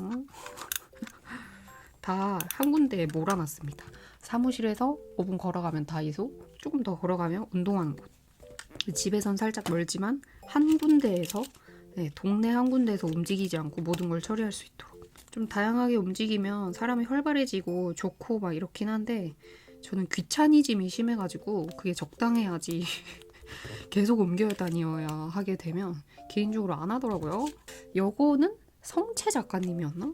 다 한 군데에 몰아놨습니다. 사무실에서 5분 걸어가면 다이소, 조금 더 걸어가면 운동하는 곳. 집에선 살짝 멀지만 한 군데에서, 동네 한 군데에서 움직이지 않고 모든 걸 처리할 수 있도록. 좀 다양하게 움직이면 사람이 활발해지고 좋고 막 이렇긴 한데 저는 귀차니즘이 심해가지고 그게 적당해야지 계속 옮겨 다녀야 하게 되면 개인적으로 안 하더라고요. 요거는 성채 작가님이었나?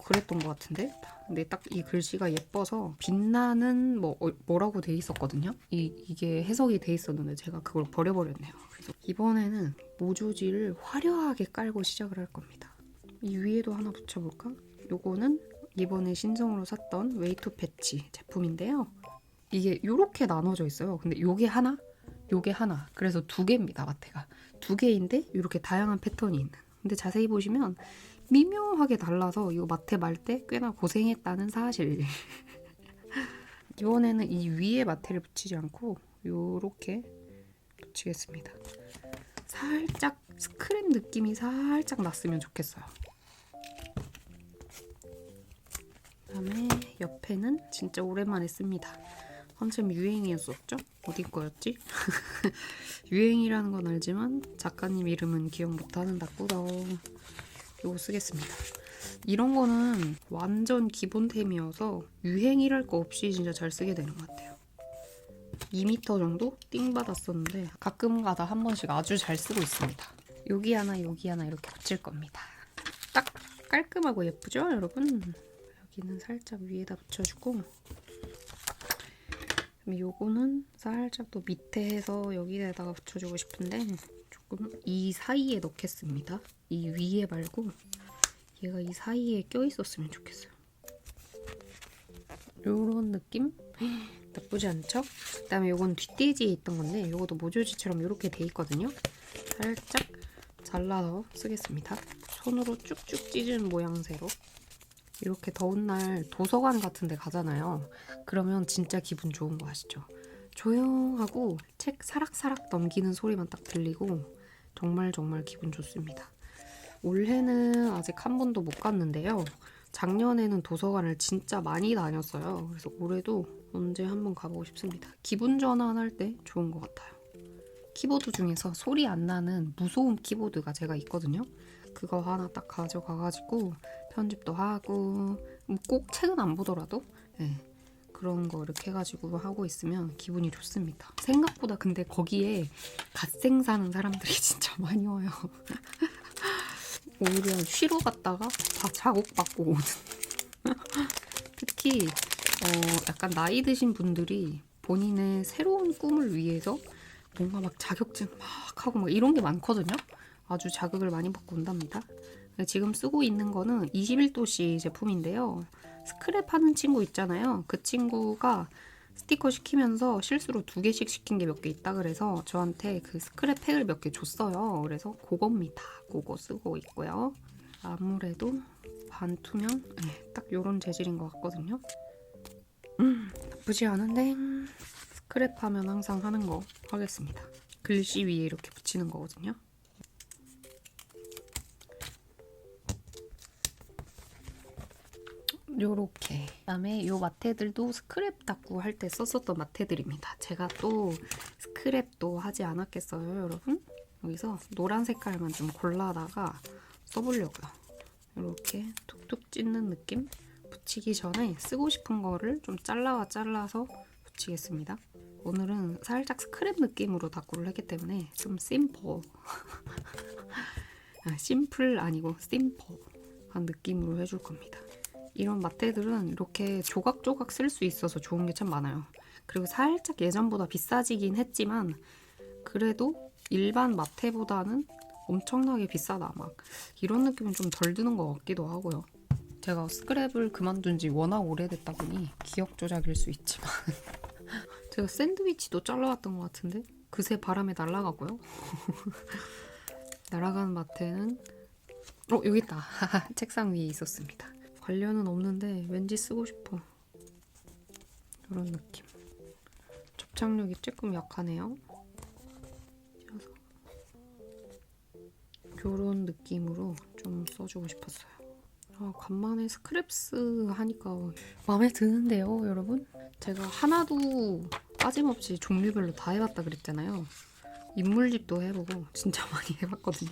그랬던 것 같은데, 근데 딱 이 글씨가 예뻐서 빛나는 뭐라고 돼 있었거든요. 이게 해석이 돼 있었는데 제가 그걸 버려버렸네요. 그래서 이번에는 모조지를 화려하게 깔고 시작을 할 겁니다. 이 위에도 하나 붙여볼까? 요거는 이번에 신성으로 샀던 웨이투 패치 제품인데요. 이게 요렇게 나눠져 있어요. 근데 요게 하나, 요게 하나. 그래서 2개입니다, 마테가. 2개인데 이렇게 다양한 패턴이 있는. 근데 자세히 보시면 미묘하게 달라서 이거 마테 말 때 꽤나 고생했다는 사실. 이번에는 이 위에 마테를 붙이지 않고 요렇게 붙이겠습니다. 살짝 스크랩 느낌이 살짝 났으면 좋겠어요. 그다음에 옆에는 진짜 오랜만에 씁니다. 한참 유행이었었죠? 어디 거였지? 유행이라는 건 알지만 작가님 이름은 기억 못하는 다꾸러. 이거 쓰겠습니다. 이런 거는 완전 기본템이어서 유행이랄 거 없이 진짜 잘 쓰게 되는 것 같아요. 2m 정도 띵 받았었는데 가끔가다 한 번씩 아주 잘 쓰고 있습니다. 여기 하나 여기 하나 이렇게 붙일 겁니다. 딱 깔끔하고 예쁘죠, 여러분? 여기는 살짝 위에다 붙여주고, 요거는 살짝 또 밑에 해서 여기에다가 붙여주고 싶은데 조금 이 사이에 넣겠습니다. 이 위에 말고 얘가 이 사이에 껴있었으면 좋겠어요. 요런 느낌? 나쁘지 않죠? 그 다음에 요건 뒷돼지에 있던 건데 요것도 모조지처럼 이렇게 돼 있거든요. 살짝 잘라서 쓰겠습니다. 손으로 쭉쭉 찢은 모양새로. 이렇게 더운 날 도서관 같은 데 가잖아요. 그러면 진짜 기분 좋은 거 아시죠? 조용하고 책 사락사락 넘기는 소리만 딱 들리고 정말 정말 기분 좋습니다. 올해는 아직 한 번도 못 갔는데요. 작년에는 도서관을 진짜 많이 다녔어요. 그래서 올해도 언제 한번 가보고 싶습니다. 기분 전환할 때 좋은 것 같아요. 키보드 중에서 소리 안 나는 무소음 키보드가 제가 있거든요. 그거 하나 딱 가져가가지고 편집도 하고, 꼭 책은 안 보더라도 그런 거 이렇게 해가지고 하고 있으면 기분이 좋습니다. 생각보다 근데 거기에 갓생 사는 사람들이 진짜 많이 와요. 오히려 쉬러 갔다가 다 자극받고 오는. 특히 약간 나이 드신 분들이 본인의 새로운 꿈을 위해서 뭔가 막 자격증 막 하고 막 이런 게 많거든요. 아주 자극을 많이 받고 온답니다. 지금 쓰고 있는 거는 21도씨 제품인데요. 스크랩 하는 친구 있잖아요. 그 친구가 스티커 시키면서 실수로 2개씩 시킨 게 몇 개 있다 그래서 저한테 그 스크랩 팩을 몇 개 줬어요. 그래서 그겁니다. 그거 쓰고 있고요. 아무래도 반투명? 네, 딱 요런 재질인 것 같거든요. 나쁘지 않은데 스크랩 하면 항상 하는 거 하겠습니다. 글씨 위에 이렇게 붙이는 거거든요. 요렇게. 그다음에 요 마테들도 스크랩 닦고 할 때 썼었던 마테들입니다. 제가 또 스크랩도 하지 않았겠어요, 여러분? 여기서 노란 색깔만 좀 골라다가 써보려고요. 이렇게 툭툭 찢는 느낌? 붙이기 전에 쓰고 싶은 거를 좀 잘라서 붙이겠습니다. 오늘은 살짝 스크랩 느낌으로 닦고를 했기 때문에 좀 심플. 심플 아니고 심플한 느낌으로 해줄 겁니다. 이런 마테들은 이렇게 조각조각 쓸 수 있어서 좋은 게 참 많아요. 그리고 살짝 예전보다 비싸지긴 했지만 그래도 일반 마테보다는 엄청나게 비싸다 막 이런 느낌은 좀 덜 드는 것 같기도 하고요. 제가 스크랩을 그만둔 지 워낙 오래됐다 보니 기억 조작일 수 있지만 제가 샌드위치도 잘라왔던 것 같은데 그새 바람에 날아가고요. 날아가는 마테는 여기 있다. 책상 위에 있었습니다. 관련은 없는데 왠지 쓰고 싶어. 이런 느낌. 접착력이 조금 약하네요. 이런 느낌으로 좀 써주고 싶었어요. 간만에 스크랩스 하니까 마음에 드는데요, 여러분? 제가 하나도 빠짐없이 종류별로 다 해봤다 그랬잖아요. 인물집도 해보고 진짜 많이 해봤거든요.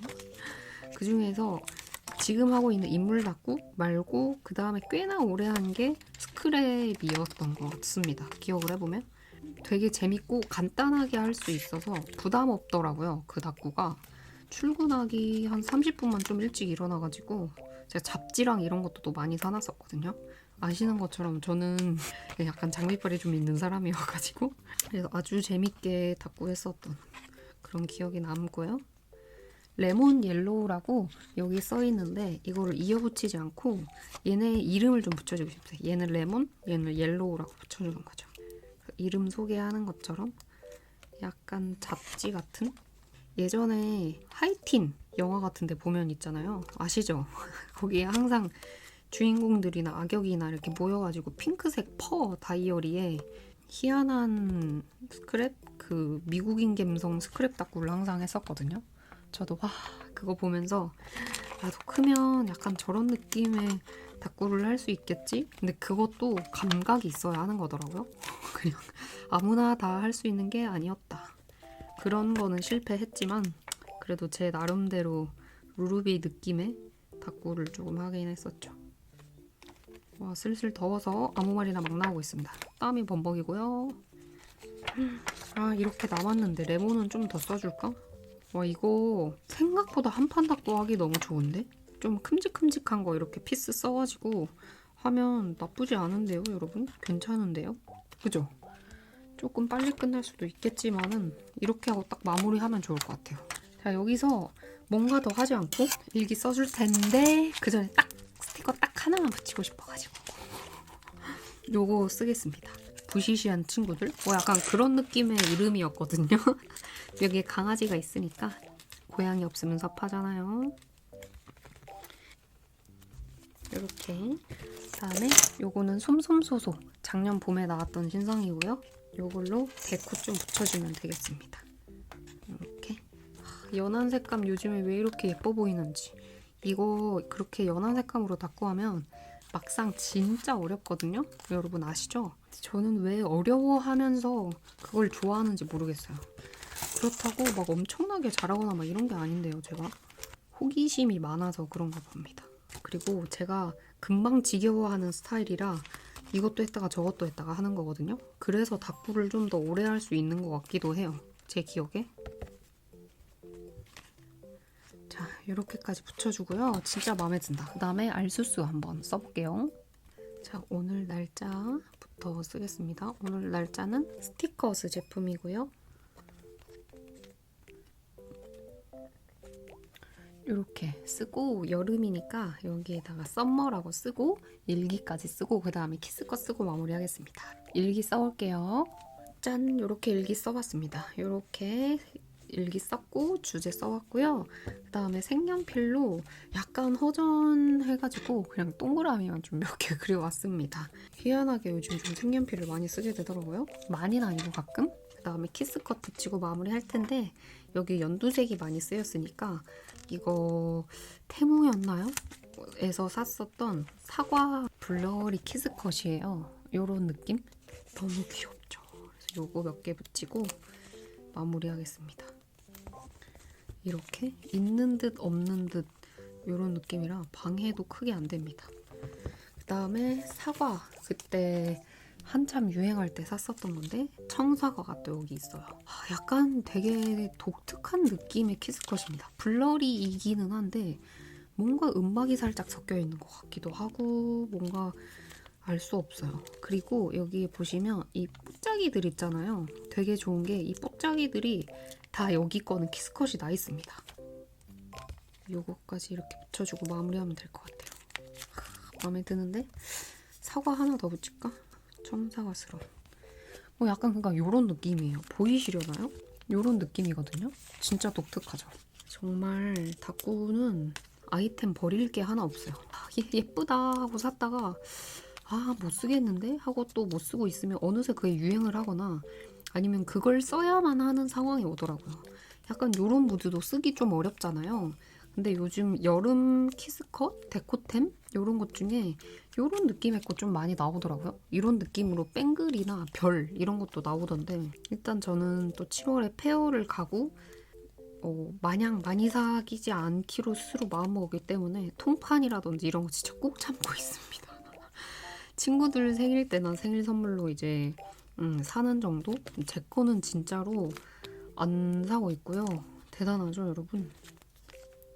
그 중에서 지금 하고 있는 인물 닦고 말고 그 다음에 꽤나 오래 한 게 스크랩이었던 것 같습니다. 기억을 해보면 되게 재밌고 간단하게 할 수 있어서 부담 없더라고요. 그 닦고가 출근하기 한 30분만 좀 일찍 일어나가지고 제가 잡지랑 이런 것도 또 많이 사놨었거든요. 아시는 것처럼 저는 약간 장비빨이 좀 있는 사람이어가지고 그래서 아주 재밌게 닦고 했었던 그런 기억이 남고요. 레몬 옐로우라고 여기 써있는데 이거를 이어붙이지 않고 얘네 이름을 좀 붙여주고 싶어요. 얘는 레몬, 얘는 옐로우라고 붙여주는 거죠. 이름 소개하는 것처럼 약간 잡지 같은? 예전에 하이틴 영화 같은데 보면 있잖아요. 아시죠? 거기에 항상 주인공들이나 악역이나 이렇게 모여가지고 핑크색 퍼 다이어리에 희한한 스크랩? 그 미국인 감성 스크랩 닦고를 항상 했었거든요. 저도 그거 보면서 나도 크면 약간 저런 느낌의 닦고를 할 수 있겠지? 근데 그것도 감각이 있어야 하는 거더라고요. 그냥 아무나 다 할 수 있는 게 아니었다. 그런 거는 실패했지만 그래도 제 나름대로 루루비 느낌의 닦고를 조금 하긴 했었죠. 와, 슬슬 더워서 아무 말이나 막 나오고 있습니다. 땀이 범벅이고요. 이렇게 남았는데 레몬은 좀 더 써줄까? 와, 이거 생각보다 한판 닦고 하기 너무 좋은데? 좀 큼직큼직한 거 이렇게 피스 써가지고 하면 나쁘지 않은데요, 여러분? 괜찮은데요? 그죠? 조금 빨리 끝날 수도 있겠지만은 이렇게 하고 딱 마무리하면 좋을 것 같아요. 자, 여기서 뭔가 더 하지 않고 일기 써줄 텐데 그 전에 딱 스티커 딱 하나만 붙이고 싶어가지고 요거 쓰겠습니다. 부시시한 친구들? 약간 그런 느낌의 이름이었거든요. 여기에 강아지가 있으니까 고양이 없으면 섭하잖아요. 이렇게. 그다음에 요거는 솜솜소소 작년 봄에 나왔던 신상이고요. 요걸로 데코 좀 붙여주면 되겠습니다. 이렇게. 연한 색감 요즘에 왜 이렇게 예뻐 보이는지. 이거 그렇게 연한 색감으로 닦고 하면 막상 진짜 어렵거든요. 여러분 아시죠? 저는 왜 어려워하면서 그걸 좋아하는지 모르겠어요. 그렇다고 막 엄청나게 잘하거나 막 이런 게 아닌데요. 제가 호기심이 많아서 그런가 봅니다. 그리고 제가 금방 지겨워하는 스타일이라 이것도 했다가 저것도 했다가 하는 거거든요. 그래서 다꾸를 좀 더 오래 할 수 있는 것 같기도 해요. 제 기억에. 자, 이렇게까지 붙여주고요. 진짜 마음에 든다. 그 다음에 알수수 한번 써볼게요. 자, 오늘 날짜부터 쓰겠습니다. 오늘 날짜는 스티커스 제품이고요. 이렇게 쓰고 여름이니까 여기에다가 썸머라고 쓰고 일기까지 쓰고 그 다음에 키스컷 쓰고 마무리하겠습니다. 일기 써올게요. 짠! 이렇게 일기 써봤습니다. 이렇게 일기 썼고 주제 써왔고요. 그 다음에 색연필로 약간 허전해가지고 그냥 동그라미만 좀 몇 개 그려왔습니다. 희한하게 요즘 좀 색연필을 많이 쓰게 되더라고요. 많이는 아니고 가끔. 그 다음에 키스컷 붙이고 마무리 할 텐데 여기 연두색이 많이 쓰였으니까 이거 테무였나요? 에서 샀었던 사과 블러리 키스컷이에요. 요런 느낌? 너무 귀엽죠? 그래서 요거 몇 개 붙이고 마무리하겠습니다. 이렇게 있는 듯 없는 듯 요런 느낌이라 방해도 크게 안 됩니다. 그 다음에 사과 그때 한참 유행할 때 샀었던 건데 청사과가 또 여기 있어요. 약간 되게 독특한 느낌의 키스컷입니다. 블러리이기는 한데 뭔가 음악이 살짝 섞여 있는 것 같기도 하고 뭔가 알 수 없어요. 그리고 여기 보시면 이 뽀짝이들 있잖아요. 되게 좋은 게 이 뽀짝이들이 다 여기 거는 키스컷이 나 있습니다. 요거까지 이렇게 붙여주고 마무리하면 될 것 같아요. 마음에 드는데 사과 하나 더 붙일까? 청사과스러워. 약간 그러니까 요런 느낌이에요. 보이시려나요? 요런 느낌이거든요. 진짜 독특하죠. 정말 다꾸는 아이템 버릴 게 하나 없어요. 예쁘다 하고 샀다가 못 쓰겠는데? 하고 또 못 쓰고 있으면 어느새 그게 유행을 하거나 아니면 그걸 써야만 하는 상황이 오더라고요. 약간 요런 무드도 쓰기 좀 어렵잖아요. 근데 요즘 여름 키스컷, 데코템 요런 것 중에 요런 느낌의 거 좀 많이 나오더라고요. 이런 느낌으로 뱅글이나 별 이런 것도 나오던데 일단 저는 또 7월에 페어를 가고 마냥 많이 사기지 않기로 스스로 마음먹었기 때문에 통판이라든지 이런 거 진짜 꼭 참고 있습니다. 친구들 생일 때나 생일 선물로 이제 사는 정도? 제 거는 진짜로 안 사고 있고요. 대단하죠, 여러분?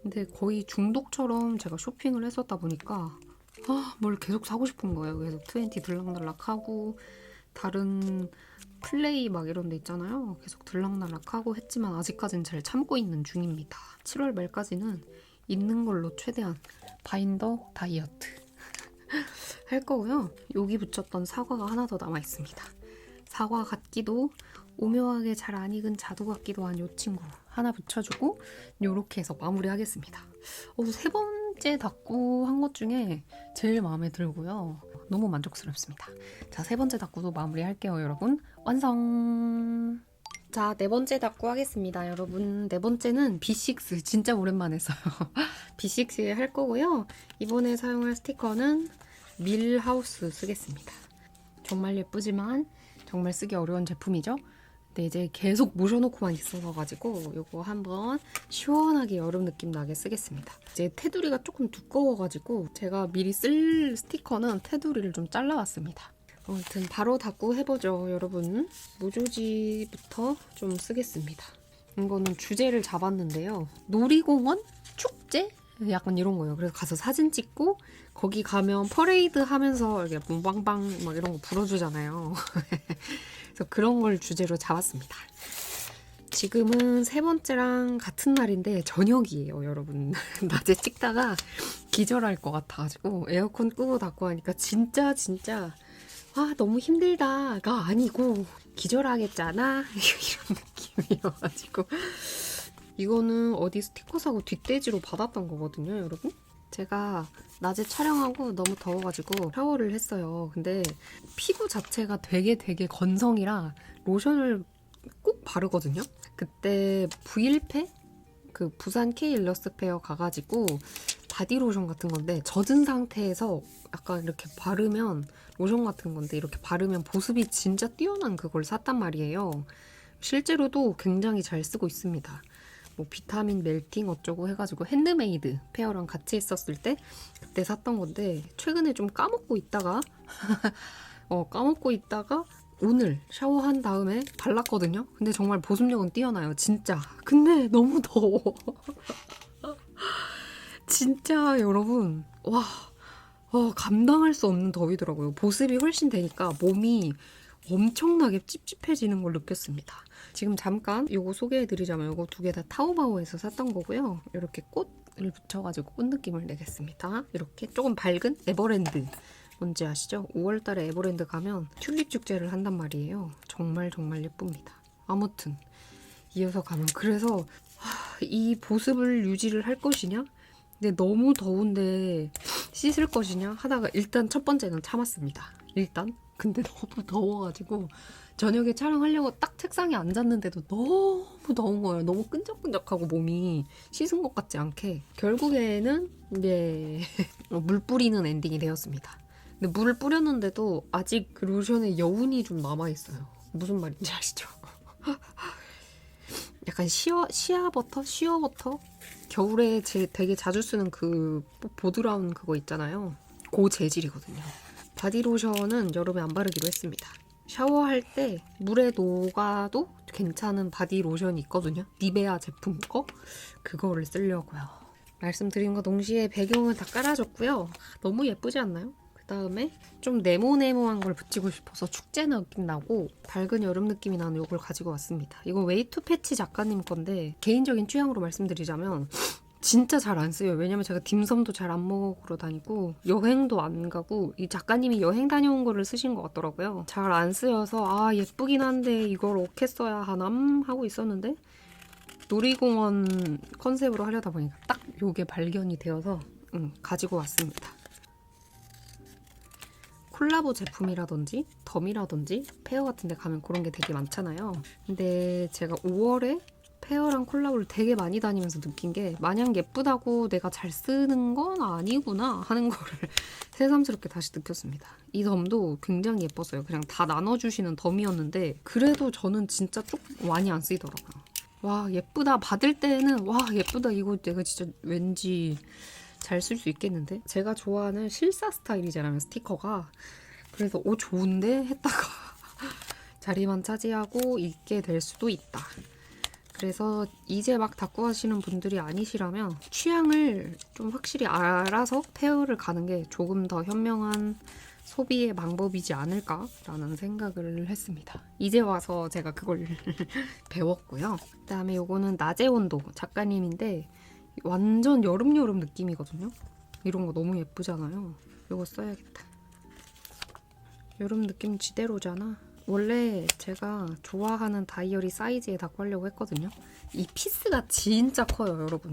근데 거의 중독처럼 제가 쇼핑을 했었다 보니까 뭘 계속 사고 싶은 거예요. 그래서 20 들락날락하고 다른 플레이 막 이런 데 있잖아요. 계속 들락날락하고 했지만 아직까지는 잘 참고 있는 중입니다. 7월 말까지는 있는 걸로 최대한 바인더 다이어트 할 거고요. 여기 붙였던 사과가 하나 더 남아 있습니다. 사과 같기도 오묘하게 잘 안 익은 자두 같기도 한 이 친구 하나 붙여주고 요렇게 해서 마무리하겠습니다. 세 번째 다꾸 한 것 중에 제일 마음에 들고요. 너무 만족스럽습니다. 자, 세 번째 다꾸도 마무리할게요, 여러분. 완성! 자, 네 번째 다꾸 하겠습니다, 여러분. 네 번째는 B6 진짜 오랜만에 써요. B6에 할 거고요. 이번에 사용할 스티커는 밀하우스 쓰겠습니다. 정말 예쁘지만 정말 쓰기 어려운 제품이죠. 근데 이제 계속 모셔놓고만 있어가지고 이거 한번 시원하게 여름 느낌 나게 쓰겠습니다. 이제 테두리가 조금 두꺼워가지고 제가 미리 쓸 스티커는 테두리를 좀 잘라왔습니다. 아무튼 바로 다꾸 해보죠, 여러분. 무조지부터 좀 쓰겠습니다. 이거는 주제를 잡았는데요. 놀이공원? 축제? 약간 이런 거예요. 그래서 가서 사진 찍고 거기 가면 퍼레이드 하면서 이렇게 뭉방방 막 이런 거 불어주잖아요. 그래서 그런 걸 주제로 잡았습니다. 지금은 세 번째랑 같은 날인데 저녁이에요, 여러분. 낮에 찍다가 기절할 것 같아가지고 에어컨 끄고 닫고 하니까 진짜 너무 힘들다가 아니고 기절하겠잖아 이런 느낌이어가지고 이거는 어디 스티커 사고 뒷돼지로 받았던 거거든요, 여러분. 제가 낮에 촬영하고 너무 더워가지고 샤워를 했어요. 근데 피부 자체가 되게 건성이라 로션을 꼭 바르거든요. 그때 V1패? 그 부산 K 일러스트 페어 가가지고 바디로션 같은 건데 젖은 상태에서 약간 이렇게 바르면 로션 같은 건데 이렇게 바르면 보습이 진짜 뛰어난 그걸 샀단 말이에요. 실제로도 굉장히 잘 쓰고 있습니다. 뭐 비타민 멜팅 어쩌고 해가지고 핸드메이드 페어랑 같이 있었을 때 그때 샀던 건데 최근에 좀 까먹고 있다가 까먹고 있다가 오늘 샤워한 다음에 발랐거든요. 근데 정말 보습력은 뛰어나요. 진짜. 근데 너무 더워. 진짜 여러분 와 감당할 수 없는 더위더라고요. 보습이 훨씬 되니까 몸이 엄청나게 찝찝해지는 걸 느꼈습니다. 지금 잠깐 요거 소개해드리자면 요거 두 개 다 타오바오에서 샀던 거고요. 이렇게 꽃을 붙여가지고 꽃 느낌을 내겠습니다. 이렇게 조금 밝은 에버랜드 뭔지 아시죠? 5월달에 에버랜드 가면 튤립 축제를 한단 말이에요. 정말 정말 예쁩니다. 아무튼 이어서 가면 그래서 이 보습을 유지를 할 것이냐? 근데 너무 더운데 씻을 것이냐 하다가 일단 첫 번째는 참았습니다. 일단 근데 너무 더워가지고 저녁에 촬영하려고 딱 책상에 앉았는데도 너무 더운 거예요. 너무 끈적끈적하고 몸이 씻은 것 같지 않게 결국에는 물 뿌리는 엔딩이 되었습니다. 근데 물을 뿌렸는데도 아직 그 로션에 여운이 좀 남아있어요. 무슨 말인지 아시죠? 약간 시어버터? 겨울에 되게 자주 쓰는 그 보드라운 그거 있잖아요. 그 재질이거든요. 바디로션은 여름에 안 바르기로 했습니다. 샤워할 때 물에 녹아도 괜찮은 바디로션이 있거든요. 니베아 제품 거? 그거를 쓰려고요. 말씀드린 거 동시에 배경을 다 깔아줬고요. 너무 예쁘지 않나요? 그 다음에 좀 네모네모한 걸 붙이고 싶어서 축제 느낌 나고 밝은 여름 느낌이 나는 이걸 가지고 왔습니다. 이건 웨이투 패치 작가님 건데 개인적인 취향으로 말씀드리자면 진짜 잘 안 쓰여요. 왜냐면 제가 딤섬도 잘 안 먹으러 다니고 여행도 안 가고 이 작가님이 여행 다녀온 거를 쓰신 것 같더라고요. 잘 안 쓰여서 예쁘긴 한데 이걸 어떻게 써야 하남 하고 있었는데 놀이공원 컨셉으로 하려다 보니까 딱 요게 발견이 되어서 가지고 왔습니다. 콜라보 제품이라든지 덤이라든지 페어 같은 데 가면 그런 게 되게 많잖아요. 근데 제가 5월에 페어랑 콜라보를 되게 많이 다니면서 느낀 게 마냥 예쁘다고 내가 잘 쓰는 건 아니구나 하는 거를 새삼스럽게 다시 느꼈습니다. 이 덤도 굉장히 예뻤어요. 그냥 다 나눠주시는 덤이었는데 그래도 저는 진짜 조금 많이 안 쓰이더라고요. 와 예쁘다 받을 때는 와 예쁘다 이거 내가 진짜 왠지 잘 쓸 수 있겠는데? 제가 좋아하는 실사 스타일이잖아요, 스티커가. 그래서 좋은데? 했다가 자리만 차지하고 있게 될 수도 있다. 그래서 이제 막 닦고 하시는 분들이 아니시라면 취향을 좀 확실히 알아서 페어를 가는 게 조금 더 현명한 소비의 방법이지 않을까라는 생각을 했습니다. 이제 와서 제가 그걸 배웠고요. 그다음에 요거는 낮의 온도 작가님인데 완전 여름 느낌이거든요. 이런 거 너무 예쁘잖아요. 이거 써야겠다. 여름 느낌 지대로잖아. 원래 제가 좋아하는 다이어리 사이즈에 닦고 하려고 했거든요. 이 피스가 진짜 커요, 여러분.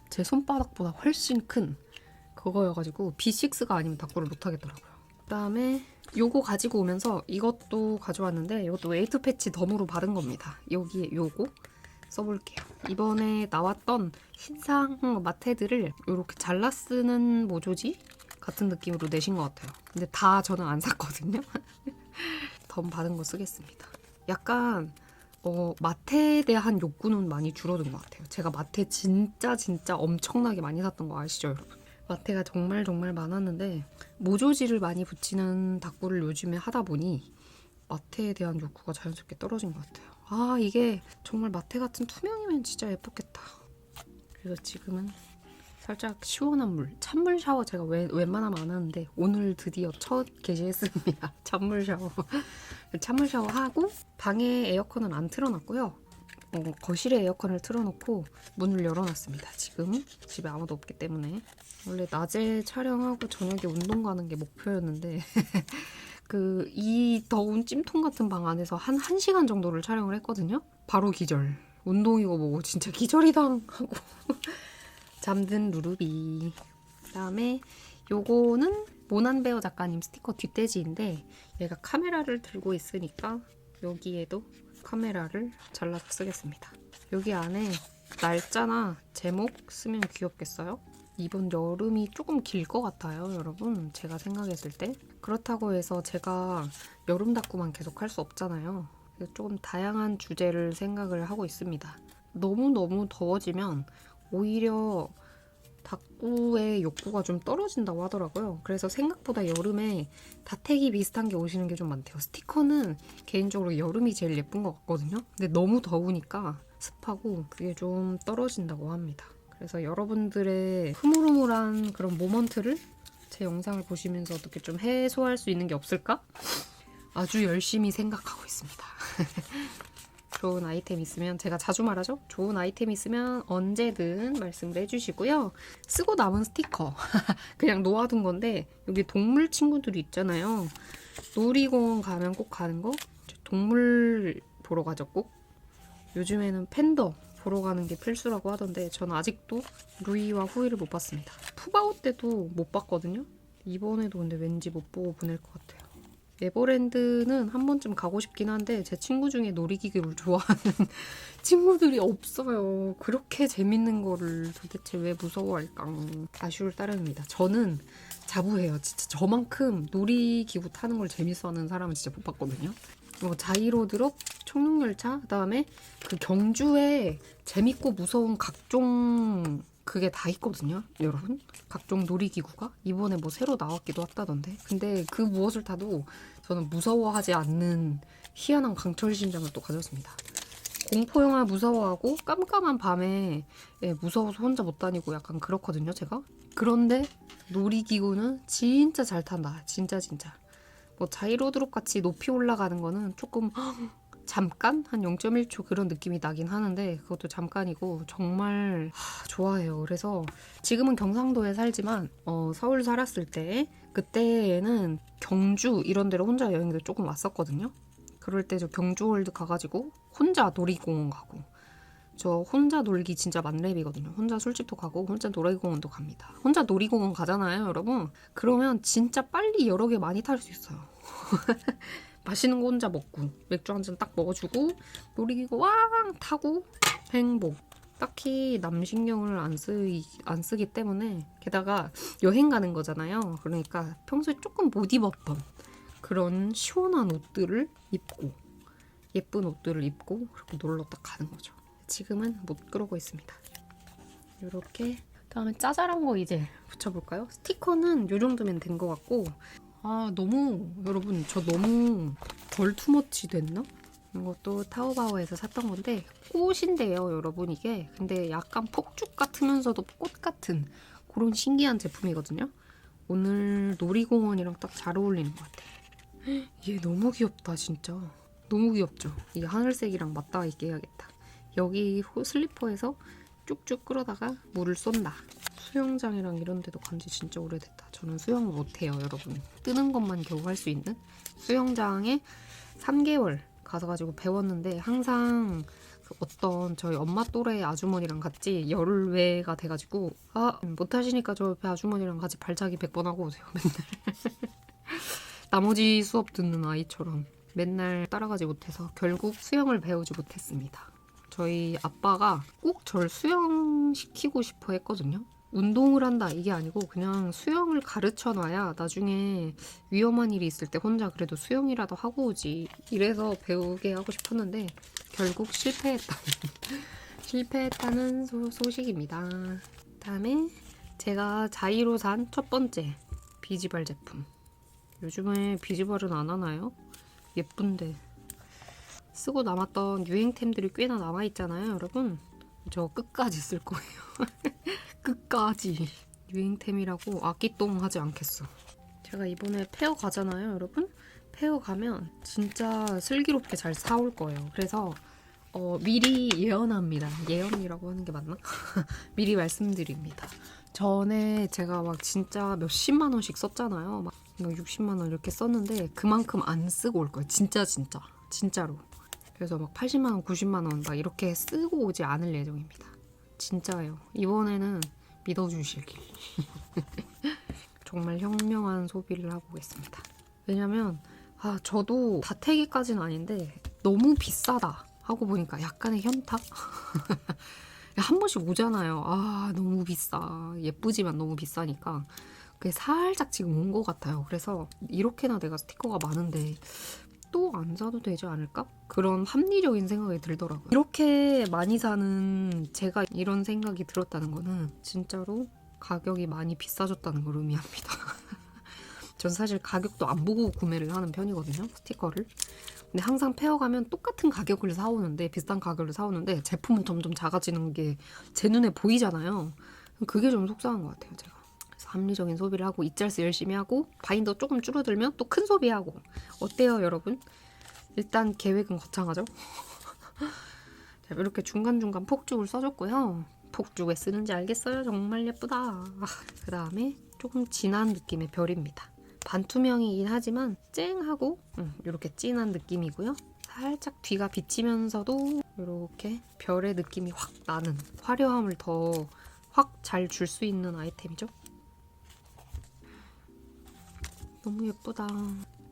제 손바닥보다 훨씬 큰 그거여가지고 B6가 아니면 닦고를 못하겠더라고요. 그다음에 요거 가지고 오면서 이것도 가져왔는데 이것도 웨이트 패치 덤으로 받은 겁니다. 여기에 요거 써볼게요. 이번에 나왔던 신상 마테들을 이렇게 잘라 쓰는 모조지 같은 느낌으로 내신 것 같아요. 근데 다 저는 안 샀거든요. 덤 받은 거 쓰겠습니다. 약간 마테에 대한 욕구는 많이 줄어든 것 같아요. 제가 마테 진짜 엄청나게 많이 샀던 거 아시죠, 여러분? 마테가 정말 많았는데 모조지를 많이 붙이는 닦구를 요즘에 하다 보니 마테에 대한 욕구가 자연스럽게 떨어진 것 같아요. 이게 정말 마테 같은 투명이면 진짜 예쁘겠다. 그래서 지금은 살짝 시원한 물, 찬물 샤워 제가 웬만하면 안 하는데 오늘 드디어 첫 개시했습니다. 찬물 샤워. 찬물 샤워하고 방에 에어컨은 안 틀어놨고요. 거실에 에어컨을 틀어놓고 문을 열어놨습니다. 지금 집에 아무도 없기 때문에. 원래 낮에 촬영하고 저녁에 운동 가는 게 목표였는데 이 더운 찜통 같은 방 안에서 한 1시간 정도를 촬영을 했거든요. 바로 기절. 운동이고 뭐고 진짜 기절이다 하고 잠든 루루비. 그다음에 요거는 모난베어 작가님 스티커 뒷돼지인데 얘가 카메라를 들고 있으니까 여기에도 카메라를 잘라서 쓰겠습니다. 여기 안에 날짜나 제목 쓰면 귀엽겠어요? 이번 여름이 조금 길 것 같아요, 여러분. 제가 생각했을 때. 그렇다고 해서 제가 여름 닦고만 계속 할 수 없잖아요. 그래서 조금 다양한 주제를 생각을 하고 있습니다. 너무너무 더워지면 오히려 다꾸의 욕구가 좀 떨어진다고 하더라고요. 그래서 생각보다 여름에 다택이 비슷한 게 오시는 게 좀 많대요. 스티커는 개인적으로 여름이 제일 예쁜 것 같거든요. 근데 너무 더우니까 습하고 그게 좀 떨어진다고 합니다. 그래서 여러분들의 흐물흐물한 그런 모먼트를 제 영상을 보시면서 어떻게 좀 해소할 수 있는 게 없을까? 아주 열심히 생각하고 있습니다. 좋은 아이템 있으면, 제가 자주 말하죠? 좋은 아이템 있으면 언제든 말씀을 해주시고요. 쓰고 남은 스티커 그냥 놓아둔 건데, 여기 동물 친구들이 있잖아요. 놀이공원 가면 꼭 가는 거, 동물 보러 가죠 꼭. 요즘에는 팬더 보러 가는 게 필수라고 하던데 저는 아직도 루이와 후이를 못 봤습니다. 푸바오 때도 못 봤거든요. 이번에도 근데 왠지 못 보고 보낼 것 같아요. 네버랜드는 한 번쯤 가고 싶긴 한데 제 친구 중에 놀이기구를 좋아하는 친구들이 없어요. 그렇게 재밌는 거를 도대체 왜 무서워할까? 아쉬울 따름입니다. 저는 자부해요. 진짜 저만큼 놀이기구 타는 걸 재밌어하는 사람은 진짜 못 봤거든요. 자이로 드롭, 청룡열차, 그다음에 그 경주에 재밌고 무서운 각종 그게 다 있거든요, 여러분. 각종 놀이기구가 이번에 뭐 새로 나왔기도 했다던데. 근데 그 무엇을 타도 저는 무서워하지 않는 희한한 강철심장을 또 가졌습니다. 공포영화 무서워하고 깜깜한 밤에 무서워서 혼자 못 다니고 약간 그렇거든요, 제가. 그런데 놀이기구는 진짜 잘 탄다. 진짜. 뭐 자이로드롭 같이 높이 올라가는 거는 조금 잠깐? 한 0.1초 그런 느낌이 나긴 하는데 그것도 잠깐이고 정말 좋아해요. 그래서 지금은 경상도에 살지만 서울 살았을 때 그때는 경주 이런 데로 혼자 여행도 조금 왔었거든요. 그럴 때 저 경주월드 가가지고 혼자 놀이공원 가고, 저 혼자 놀기 진짜 만렙이거든요. 혼자 술집도 가고 혼자 놀이공원도 갑니다. 혼자 놀이공원 가잖아요, 여러분. 그러면 진짜 빨리 여러 개 많이 탈 수 있어요. 맛있는 거 혼자 먹고 맥주 한 잔 딱 먹어주고 놀이기구 왕 타고 행복. 딱히 남 신경을 안 쓰기 때문에, 게다가 여행 가는 거잖아요. 그러니까 평소에 조금 못 입었던 그런 시원한 옷들을 입고 예쁜 옷들을 입고 그렇게 놀러 딱 가는 거죠. 지금은 못 그러고 있습니다. 이렇게 다음에 짜잘한 거 이제 붙여볼까요? 스티커는 이 정도면 된 것 같고, 너무 여러분 저 너무 덜 투머치 됐나? 이것도 타오바오에서 샀던 건데 꽃인데요, 여러분 이게. 근데 약간 폭죽 같으면서도 꽃 같은 그런 신기한 제품이거든요. 오늘 놀이공원이랑 딱 잘 어울리는 것 같아. 얘 너무 귀엽다, 진짜. 너무 귀엽죠? 이게 하늘색이랑 맞닿아 있게 해야겠다. 여기 슬리퍼에서 쭉쭉 끌어다가 물을 쏜다. 수영장이랑 이런 데도 간지 진짜 오래됐다. 저는 수영을 못해요, 여러분. 뜨는 것만 겨우 할 수 있는. 수영장에 3개월 가서가지고 배웠는데 항상 어떤 저희 엄마 또래 아주머니랑 같이 열외가 돼가지고 못하시니까 저 옆에 아주머니랑 같이 발차기 100번 하고 오세요, 맨날. 나머지 수업 듣는 아이처럼 맨날 따라가지 못해서 결국 수영을 배우지 못했습니다. 저희 아빠가 꼭 저를 수영시키고 싶어 했거든요. 운동을 한다 이게 아니고 그냥 수영을 가르쳐놔야 나중에 위험한 일이 있을 때 혼자 그래도 수영이라도 하고 오지. 이래서 배우게 하고 싶었는데 결국 실패했다는 소식입니다. 다음에 제가 자이로 산 첫 번째 비지발 제품. 요즘에 비지발은 안 하나요? 예쁜데. 쓰고 남았던 유행템들이 꽤나 남아있잖아요, 여러분. 저 끝까지 쓸 거예요. 끝까지. 유행템이라고 아끼똥 하지 않겠어. 제가 이번에 페어 가잖아요, 여러분. 페어 가면 진짜 슬기롭게 잘 사올 거예요. 그래서 미리 예언합니다. 예언이라고 하는 게 맞나? 미리 말씀드립니다. 전에 제가 막 진짜 몇십만 원씩 썼잖아요. 막 60만 원 이렇게 썼는데 그만큼 안 쓰고 올 거예요. 진짜로. 그래서 막 80만 원, 90만 원 막 이렇게 쓰고 오지 않을 예정입니다. 진짜예요. 이번에는 믿어주시길. 정말 현명한 소비를 하고 오겠습니다. 왜냐면 저도 다태기까지는 아닌데 너무 비싸다 하고 보니까 약간의 현타? 한 번씩 오잖아요. 너무 비싸. 예쁘지만 너무 비싸니까 그게 살짝 지금 온 것 같아요. 그래서 이렇게나 내가 스티커가 많은데 또 안 사도 되지 않을까? 그런 합리적인 생각이 들더라고요. 이렇게 많이 사는 제가 이런 생각이 들었다는 거는 진짜로 가격이 많이 비싸졌다는 걸 의미합니다. 전 사실 가격도 안 보고 구매를 하는 편이거든요, 스티커를. 근데 항상 페어가면 똑같은 가격을 사오는데, 비싼 가격을 사오는데 제품은 점점 작아지는 게 제 눈에 보이잖아요. 그게 좀 속상한 것 같아요, 제가. 그래서 합리적인 소비를 하고 이짤스 열심히 하고 바인더 조금 줄어들면 또 큰 소비하고. 어때요, 여러분? 일단 계획은 거창하죠? 자, 이렇게 중간중간 폭죽을 써줬고요. 폭죽 왜 쓰는지 알겠어요? 정말 예쁘다. 그 다음에 조금 진한 느낌의 별입니다. 반투명이긴 하지만 쨍하고 이렇게 진한 느낌이고요. 살짝 뒤가 비치면서도 이렇게 별의 느낌이 확 나는, 화려함을 더 확 잘 줄 수 있는 아이템이죠. 너무 예쁘다.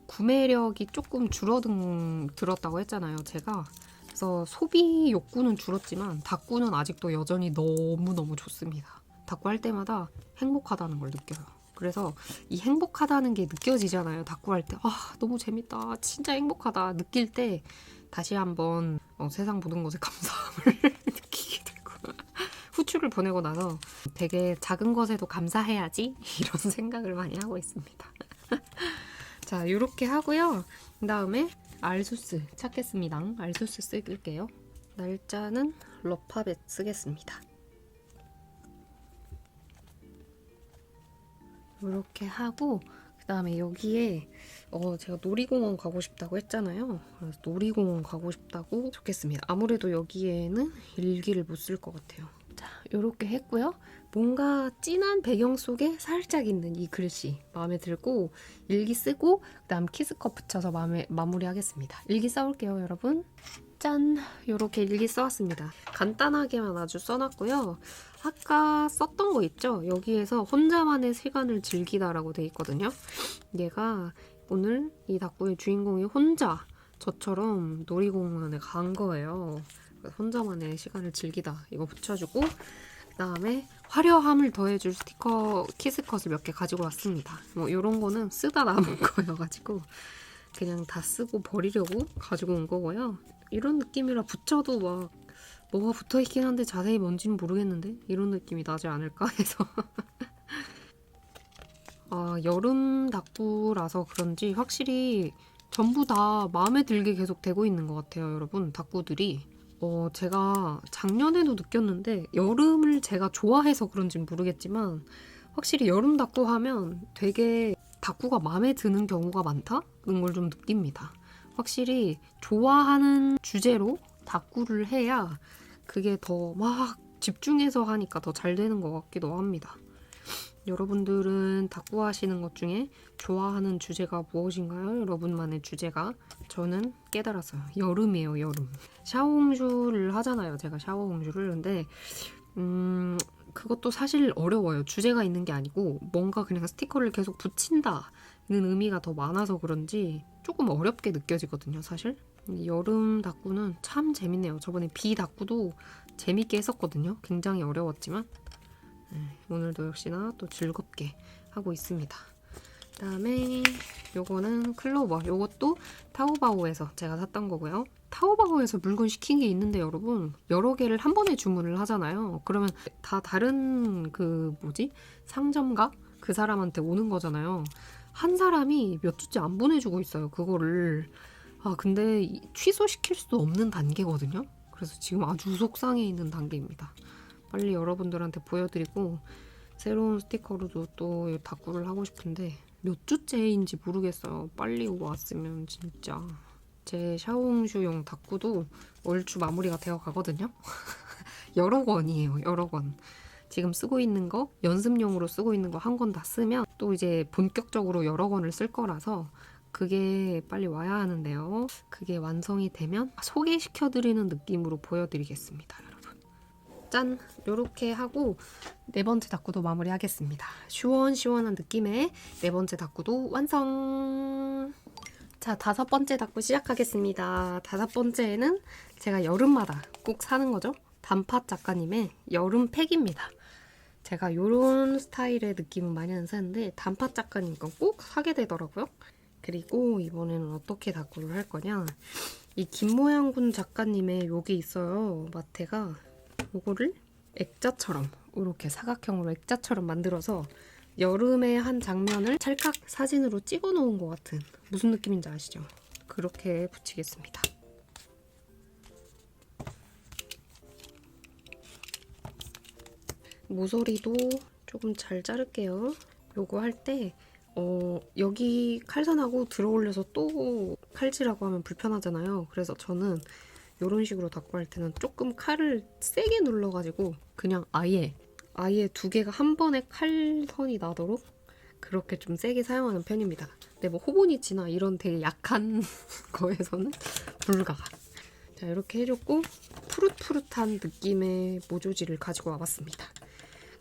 구매력이 조금 줄어들었다고 했잖아요, 제가. 그래서 소비 욕구는 줄었지만 다꾸는 아직도 여전히 너무너무 좋습니다. 다꾸 할 때마다 행복하다는 걸 느껴요. 그래서 이 행복하다는 게 느껴지잖아요. 다꾸 할 때. 아, 너무 재밌다. 진짜 행복하다. 느낄 때 다시 한번 세상 모든 것에 감사함을 느끼게 되고 후추를 보내고 나서 되게 작은 것에도 감사해야지 이런 생각을 많이 하고 있습니다. 자, 이렇게 하고요. 그 다음에 알소스 찾겠습니다. 알소스 쓸게요. 날짜는 러파벳 쓰겠습니다. 이렇게 하고 그 다음에 여기에 제가 놀이공원 가고 싶다고 했잖아요. 그래서 놀이공원 가고 싶다고 적겠습니다. 아무래도 여기에는 일기를 못 쓸 것 같아요. 자, 이렇게 했고요. 뭔가 진한 배경 속에 살짝 있는 이 글씨 마음에 들고 일기 쓰고 그다음 키스컵 붙여서 마무리하겠습니다. 일기 써올게요, 여러분. 짠! 이렇게 일기 써왔습니다. 간단하게만 아주 써놨고요. 아까 썼던 거 있죠? 여기에서 혼자만의 시간을 즐기다라고 돼 있거든요. 얘가 오늘 이 다꾸의 주인공이 혼자 저처럼 놀이공원에 간 거예요. 혼자만의 시간을 즐기다 이거 붙여주고 그 다음에 화려함을 더해줄 스티커 키스컷을 몇 개 가지고 왔습니다. 뭐 이런 거는 쓰다 남은 거여가지고 그냥 다 쓰고 버리려고 가지고 온 거고요. 이런 느낌이라 붙여도 막 뭐가 붙어있긴 한데 자세히 뭔지는 모르겠는데 이런 느낌이 나지 않을까 해서 아, 여름 다꾸라서 그런지 확실히 전부 다 마음에 들게 계속 되고 있는 것 같아요, 여러분. 다꾸들이. 제가 작년에도 느꼈는데 여름을 제가 좋아해서 그런지는 모르겠지만 확실히 여름 다꾸 하면 되게 다꾸가 마음에 드는 경우가 많다는 걸 좀 느낍니다. 확실히 좋아하는 주제로 다꾸를 해야 그게 더 막 집중해서 하니까 더 잘 되는 것 같기도 합니다. 여러분들은 다꾸 하시는 것 중에 좋아하는 주제가 무엇인가요? 여러분만의 주제가. 저는 깨달았어요. 여름이에요, 여름. 샤워홍슈를 하잖아요, 제가 샤워홍슈를. 근데 그것도 사실 어려워요. 주제가 있는 게 아니고 뭔가 그냥 스티커를 계속 붙인다는 의미가 더 많아서 그런지 조금 어렵게 느껴지거든요, 사실. 여름 다꾸는 참 재밌네요. 저번에 비 다꾸도 재밌게 했었거든요. 굉장히 어려웠지만 오늘도 역시나 또 즐겁게 하고 있습니다. 그 다음에 요거는 클로버. 요것도 타오바오에서 제가 샀던 거고요. 타오바오에서 물건 시킨 게 있는데 여러분 여러 개를 한 번에 주문을 하잖아요. 그러면 다 다른 상점가? 그 사람한테 오는 거잖아요. 한 사람이 몇 주째 안 보내주고 있어요, 그거를. 아, 근데 취소시킬 수도 없는 단계거든요. 그래서 지금 아주 속상해 있는 단계입니다. 빨리 여러분들한테 보여드리고 새로운 스티커로도 또 다꾸를 하고 싶은데 몇 주째인지 모르겠어요. 빨리 왔으면 진짜. 제 샤오홍슈용 다꾸도 얼추 마무리가 되어 가거든요. 여러 권이에요, 여러 권. 지금 쓰고 있는 거, 연습용으로 쓰고 있는 거 한 권 다 쓰면 또 이제 본격적으로 여러 권을 쓸 거라서 그게 빨리 와야 하는데요. 그게 완성이 되면 소개시켜드리는 느낌으로 보여드리겠습니다, 여러분. 짠! 요렇게 하고 네 번째 다꾸도 마무리하겠습니다. 시원시원한 느낌의 네 번째 다꾸도 완성! 자, 다섯 번째 다꾸 시작하겠습니다. 다섯 번째는 제가 여름마다 꼭 사는 거죠. 단팥 작가님의 여름 팩입니다. 제가 요런 스타일의 느낌은 많이 안 사는데 단팥 작가님 건 꼭 사게 되더라고요. 그리고 이번에는 어떻게 다꾸를 할 거냐. 이 김모양군 작가님의 요게 있어요. 마테가. 요거를 액자처럼 이렇게 사각형으로 액자처럼 만들어서 여름의 한 장면을 찰칵 사진으로 찍어 놓은 것 같은 무슨 느낌인지 아시죠? 그렇게 붙이겠습니다. 모서리도 조금 잘 자를게요. 요거 할 때 여기 칼산하고 들어올려서 또 칼질하고 하면 불편하잖아요. 그래서 저는 이런 식으로 닦고 할 때는 조금 칼을 세게 눌러가지고 그냥 아예 두 개가 한 번에 칼선이 나도록 그렇게 좀 세게 사용하는 편입니다. 근데 뭐 호보니치나 이런 되게 약한 거에서는 불가. 자, 이렇게 해줬고 푸릇푸릇한 느낌의 모조지를 가지고 와봤습니다.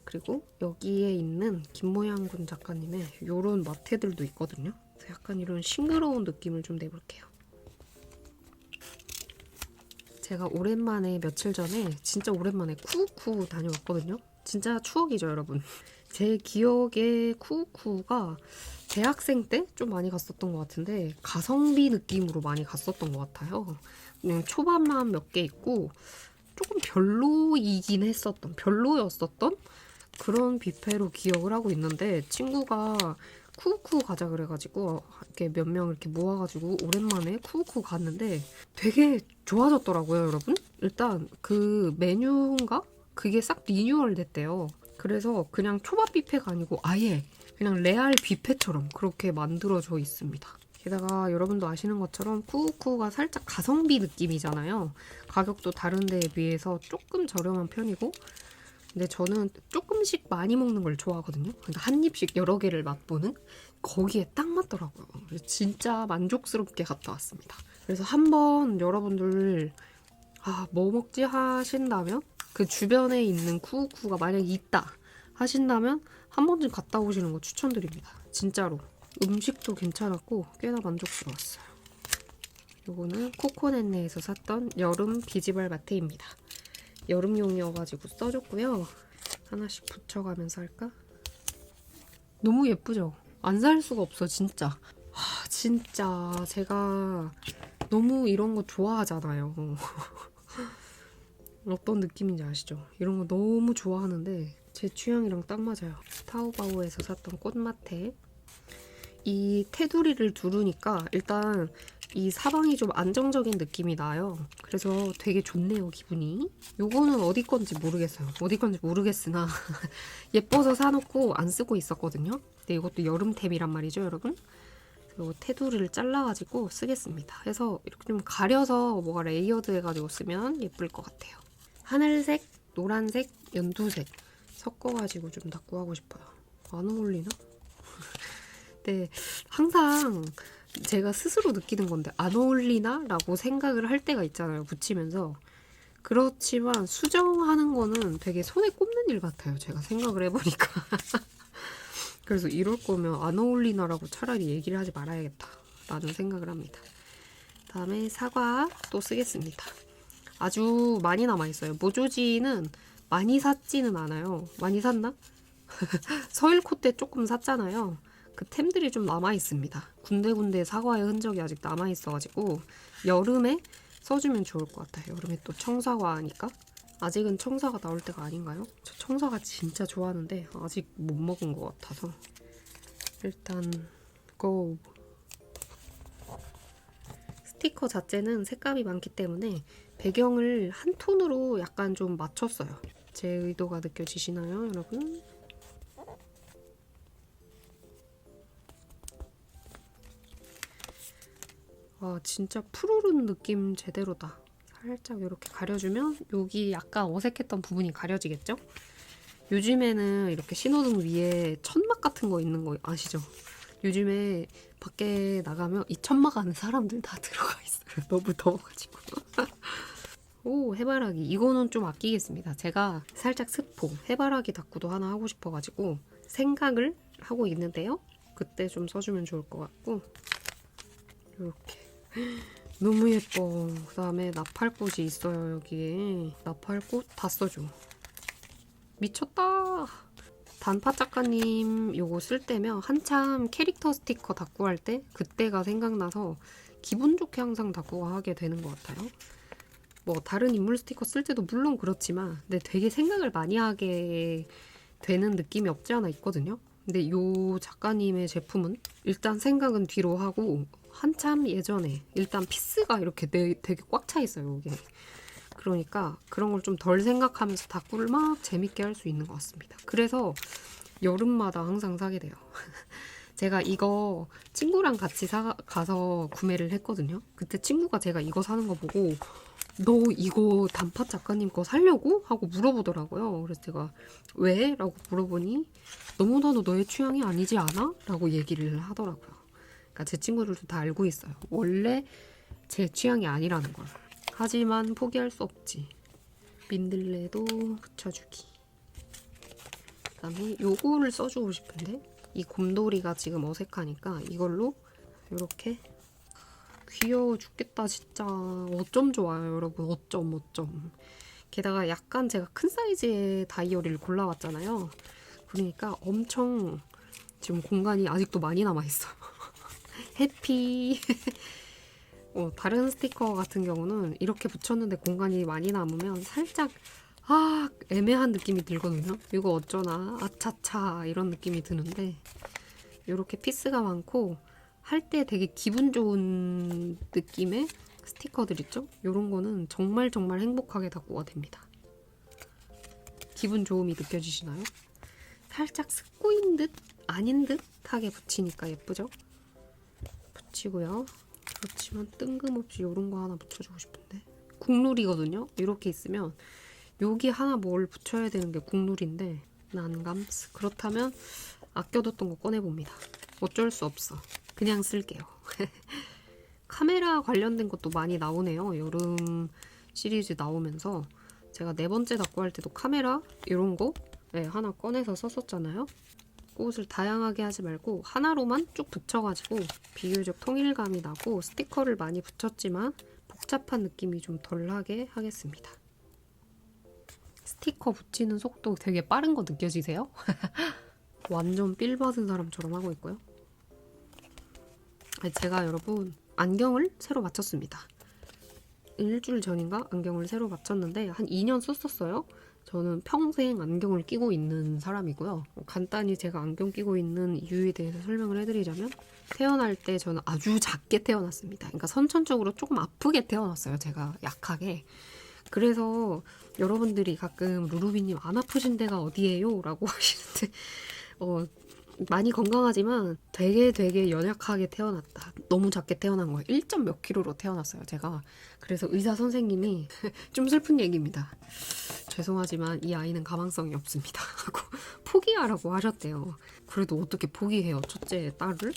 그리고 여기에 있는 김모양군 작가님의 이런 마테들도 있거든요. 그래서 약간 이런 싱그러운 느낌을 좀 내볼게요. 제가 오랜만에 며칠 전에 진짜 오랜만에 쿠우쿠 다녀왔거든요. 진짜 추억이죠, 여러분. 제 기억에 쿠우쿠가 대학생 때 좀 많이 갔었던 것 같은데 가성비 느낌으로 많이 갔었던 것 같아요. 그냥 초밥만 몇 개 있고 조금 별로였었던 그런 뷔페로 기억을 하고 있는데 친구가 쿠우쿠 가자 그래가지고 이렇게 몇 명 이렇게 모아가지고 오랜만에 쿠우쿠 갔는데 되게 좋아졌더라고요, 여러분. 일단 그 메뉴인가? 그게 싹 리뉴얼 됐대요. 그래서 그냥 초밥 뷔페가 아니고 아예 그냥 레알 뷔페처럼 그렇게 만들어져 있습니다. 게다가 여러분도 아시는 것처럼 쿠우쿠가 살짝 가성비 느낌이잖아요. 가격도 다른 데에 비해서 조금 저렴한 편이고 근데 저는 조금씩 많이 먹는 걸 좋아하거든요. 그러니까 한 입씩 여러 개를 맛보는 거기에 딱 맞더라고요. 그래서 진짜 만족스럽게 갔다 왔습니다. 그래서 한번 여러분들 뭐 먹지 하신다면 그 주변에 있는 쿠우쿠가 만약 있다 하신다면 한 번쯤 갔다 오시는 거 추천드립니다. 진짜로. 음식도 괜찮았고 꽤나 만족스러웠어요. 요거는 코코넷네에서 샀던 여름 비지발 마테입니다. 여름용이어가지고 써줬고요. 하나씩 붙여가면서 할까? 너무 예쁘죠? 안 살 수가 없어, 진짜. 진짜 제가 너무 이런 거 좋아하잖아요. 어떤 느낌인지 아시죠? 이런 거 너무 좋아하는데 제 취향이랑 딱 맞아요. 타오바오에서 샀던 꽃마테. 이 테두리를 두르니까 일단 이 사방이 좀 안정적인 느낌이 나요. 그래서 되게 좋네요, 기분이. 요거는 어디 건지 모르겠어요. 어디 건지 모르겠으나 예뻐서 사놓고 안 쓰고 있었거든요. 근데 이것도 여름템이란 말이죠, 여러분. 그리고 테두리를 잘라가지고 쓰겠습니다. 해서 이렇게 좀 가려서 뭐가 레이어드 해가지고 쓰면 예쁠 것 같아요. 하늘색, 노란색, 연두색 섞어가지고 좀 닦고 하고 싶어요. 안 어울리나? 근데 항상 제가 스스로 느끼는 건데 안 어울리나? 라고 생각을 할 때가 있잖아요. 붙이면서. 그렇지만 수정하는 거는 되게 손에 꼽는 일 같아요. 제가 생각을 해보니까. 그래서 이럴 거면 안 어울리나 라고 차라리 얘기를 하지 말아야겠다 라는 생각을 합니다. 다음에 사과 또 쓰겠습니다. 아주 많이 남아있어요. 모조지는 많이 샀지는 않아요. 많이 샀나? 서일코 때 조금 샀잖아요. 그 템들이 좀 남아있습니다. 군데군데 사과의 흔적이 아직 남아있어가지고 여름에 써주면 좋을 것 같아요. 여름에 또 청사과 하니까. 아직은 청사가 나올 때가 아닌가요? 저 청사가 진짜 좋아하는데 아직 못 먹은 것 같아서 일단 고! 스티커 자체는 색감이 많기 때문에 배경을 한 톤으로 약간 좀 맞췄어요. 제 의도가 느껴지시나요, 여러분? 진짜 푸르른 느낌 제대로다. 살짝 이렇게 가려주면 여기 약간 어색했던 부분이 가려지겠죠? 요즘에는 이렇게 신호등 위에 천막 같은 거 있는 거 아시죠? 요즘에 밖에 나가면 이 천막 안에 사람들 다 들어가 있어요. 너무 더워가지고. 오, 해바라기. 이거는 좀 아끼겠습니다. 제가 살짝 스포, 해바라기 다꾸도 하나 하고 싶어가지고 생각을 하고 있는데요. 그때 좀 써주면 좋을 것 같고 이렇게. 너무 예뻐. 그 다음에 나팔꽃이 있어요, 여기에. 나팔꽃 다 써줘. 미쳤다. 단팥 작가님 요거 쓸 때면 한참 캐릭터 스티커 닦고 할 때 그때가 생각나서 기분 좋게 항상 닦고 하게 되는 것 같아요. 뭐 다른 인물 스티커 쓸 때도 물론 그렇지만 근데 되게 생각을 많이 하게 되는 느낌이 없지 않아 있거든요. 근데 요 작가님의 제품은 일단 생각은 뒤로 하고 한참 예전에 일단 피스가 이렇게 되게 꽉 차 있어요, 이게. 그러니까 그런 걸 좀 덜 생각하면서 닦고를 막 재밌게 할 수 있는 것 같습니다. 그래서 여름마다 항상 사게 돼요. 제가 이거 친구랑 같이 가서 구매를 했거든요. 그때 친구가 제가 이거 사는 거 보고 너 이거 단팥 작가님 거 사려고? 하고 물어보더라고요. 그래서 제가 왜? 라고 물어보니 너무나도 너의 취향이 아니지 않아? 라고 얘기를 하더라고요. 그러니까 제 친구들도 다 알고 있어요. 원래 제 취향이 아니라는 걸. 하지만 포기할 수 없지. 민들레도 붙여주기. 그다음에 요거를 써주고 싶은데 이 곰돌이가 지금 어색하니까 이걸로 이렇게 귀여워 죽겠다 진짜. 어쩜 좋아요 여러분. 어쩜. 게다가 약간 제가 큰 사이즈의 다이어리를 골라왔잖아요. 그러니까 엄청 지금 공간이 아직도 많이 남아있어요. 해피. 다른 스티커 같은 경우는 이렇게 붙였는데 공간이 많이 남으면 살짝 애매한 느낌이 들거든요. 이거 어쩌나 아차차 이런 느낌이 드는데 이렇게 피스가 많고 할 때 되게 기분 좋은 느낌의 스티커들 있죠? 이런 거는 정말 행복하게 닦고가 됩니다. 기분 좋음이 느껴지시나요? 살짝 스쿠인 듯 아닌 듯하게 붙이니까 예쁘죠? 붙이고요. 그렇지만 뜬금없이 이런 거 하나 붙여주고 싶은데 국룰이거든요. 이렇게 있으면 여기 하나 뭘 붙여야 되는 게 국룰인데 난감스. 그렇다면 아껴뒀던 거 꺼내봅니다. 어쩔 수 없어. 그냥 쓸게요. 카메라 관련된 것도 많이 나오네요. 여름 시리즈 나오면서 제가 4번째 닦고 할 때도 카메라 이런 거 하나 꺼내서 썼었잖아요. 꽃을 다양하게 하지 말고 하나로만 쭉 붙여가지고 비교적 통일감이 나고 스티커를 많이 붙였지만 복잡한 느낌이 좀 덜하게 하겠습니다. 스티커 붙이는 속도 되게 빠른 거 느껴지세요? 완전 삘 받은 사람처럼 하고 있고요. 제가 여러분 안경을 새로 맞췄습니다. 일주일 전인가 안경을 새로 맞췄는데 한 2년 썼었어요. 저는 평생 안경을 끼고 있는 사람이고요. 간단히 제가 안경 끼고 있는 이유에 대해서 설명을 해드리자면 태어날 때 저는 아주 작게 태어났습니다. 그러니까 선천적으로 조금 아프게 태어났어요. 제가 약하게. 그래서 여러분들이 가끔 루루비님 안 아프신 데가 어디예요? 라고 하시는데 많이 건강하지만 되게 연약하게 태어났다. 너무 작게 태어난 거예요. 1점 몇 킬로로 태어났어요, 제가. 그래서 의사 선생님이 좀 슬픈 얘기입니다. 죄송하지만 이 아이는 가망성이 없습니다. 하고 포기하라고 하셨대요. 그래도 어떻게 포기해요, 첫째 딸을?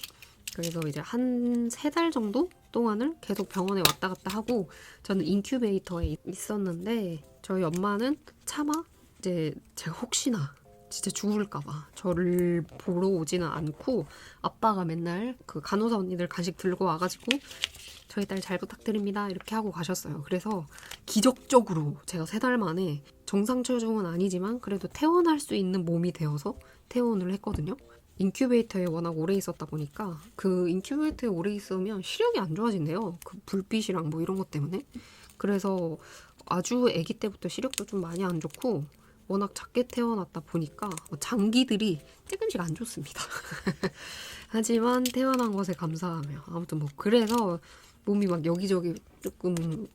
그래서 이제 한 3달 정도 동안을 계속 병원에 왔다 갔다 하고 저는 인큐베이터에 있었는데 저희 엄마는 차마 이제 제가 혹시나 진짜 죽을까봐 저를 보러 오지는 않고 아빠가 맨날 그 간호사 언니들 간식 들고 와가지고 저희 딸 잘 부탁드립니다 이렇게 하고 가셨어요. 그래서 기적적으로 제가 3달 만에 정상 체중은 아니지만 그래도 퇴원할 수 있는 몸이 되어서 퇴원을 했거든요. 인큐베이터에 워낙 오래 있었다 보니까 그 인큐베이터에 오래 있으면 시력이 안 좋아진대요. 그 불빛이랑 뭐 이런 것 때문에. 그래서 아주 아기 때부터 시력도 좀 많이 안 좋고 워낙 작게 태어났다 보니까 장기들이 조금씩 안 좋습니다. 하지만 태어난 것에 감사하며 아무튼 뭐 그래서 몸이 막 여기저기 조금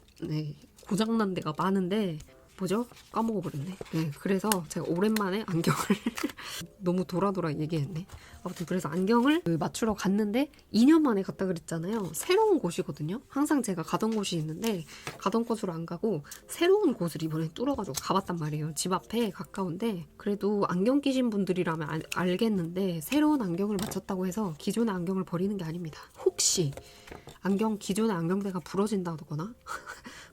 고장난 데가 많은데 뭐죠? 까먹어버렸네. 그래서 제가 오랜만에 안경을 너무 돌아 얘기했네. 아무튼 그래서 안경을 맞추러 갔는데 2년 만에 갔다 그랬잖아요. 새로운 곳이거든요. 항상 제가 가던 곳이 있는데 가던 곳으로 안 가고 새로운 곳을 이번에 뚫어가지고 가봤단 말이에요. 집 앞에 가까운데 그래도 안경 끼신 분들이라면 알겠는데 새로운 안경을 맞췄다고 해서 기존의 안경을 버리는 게 아닙니다. 혹시 기존의 안경대가 부러진다거나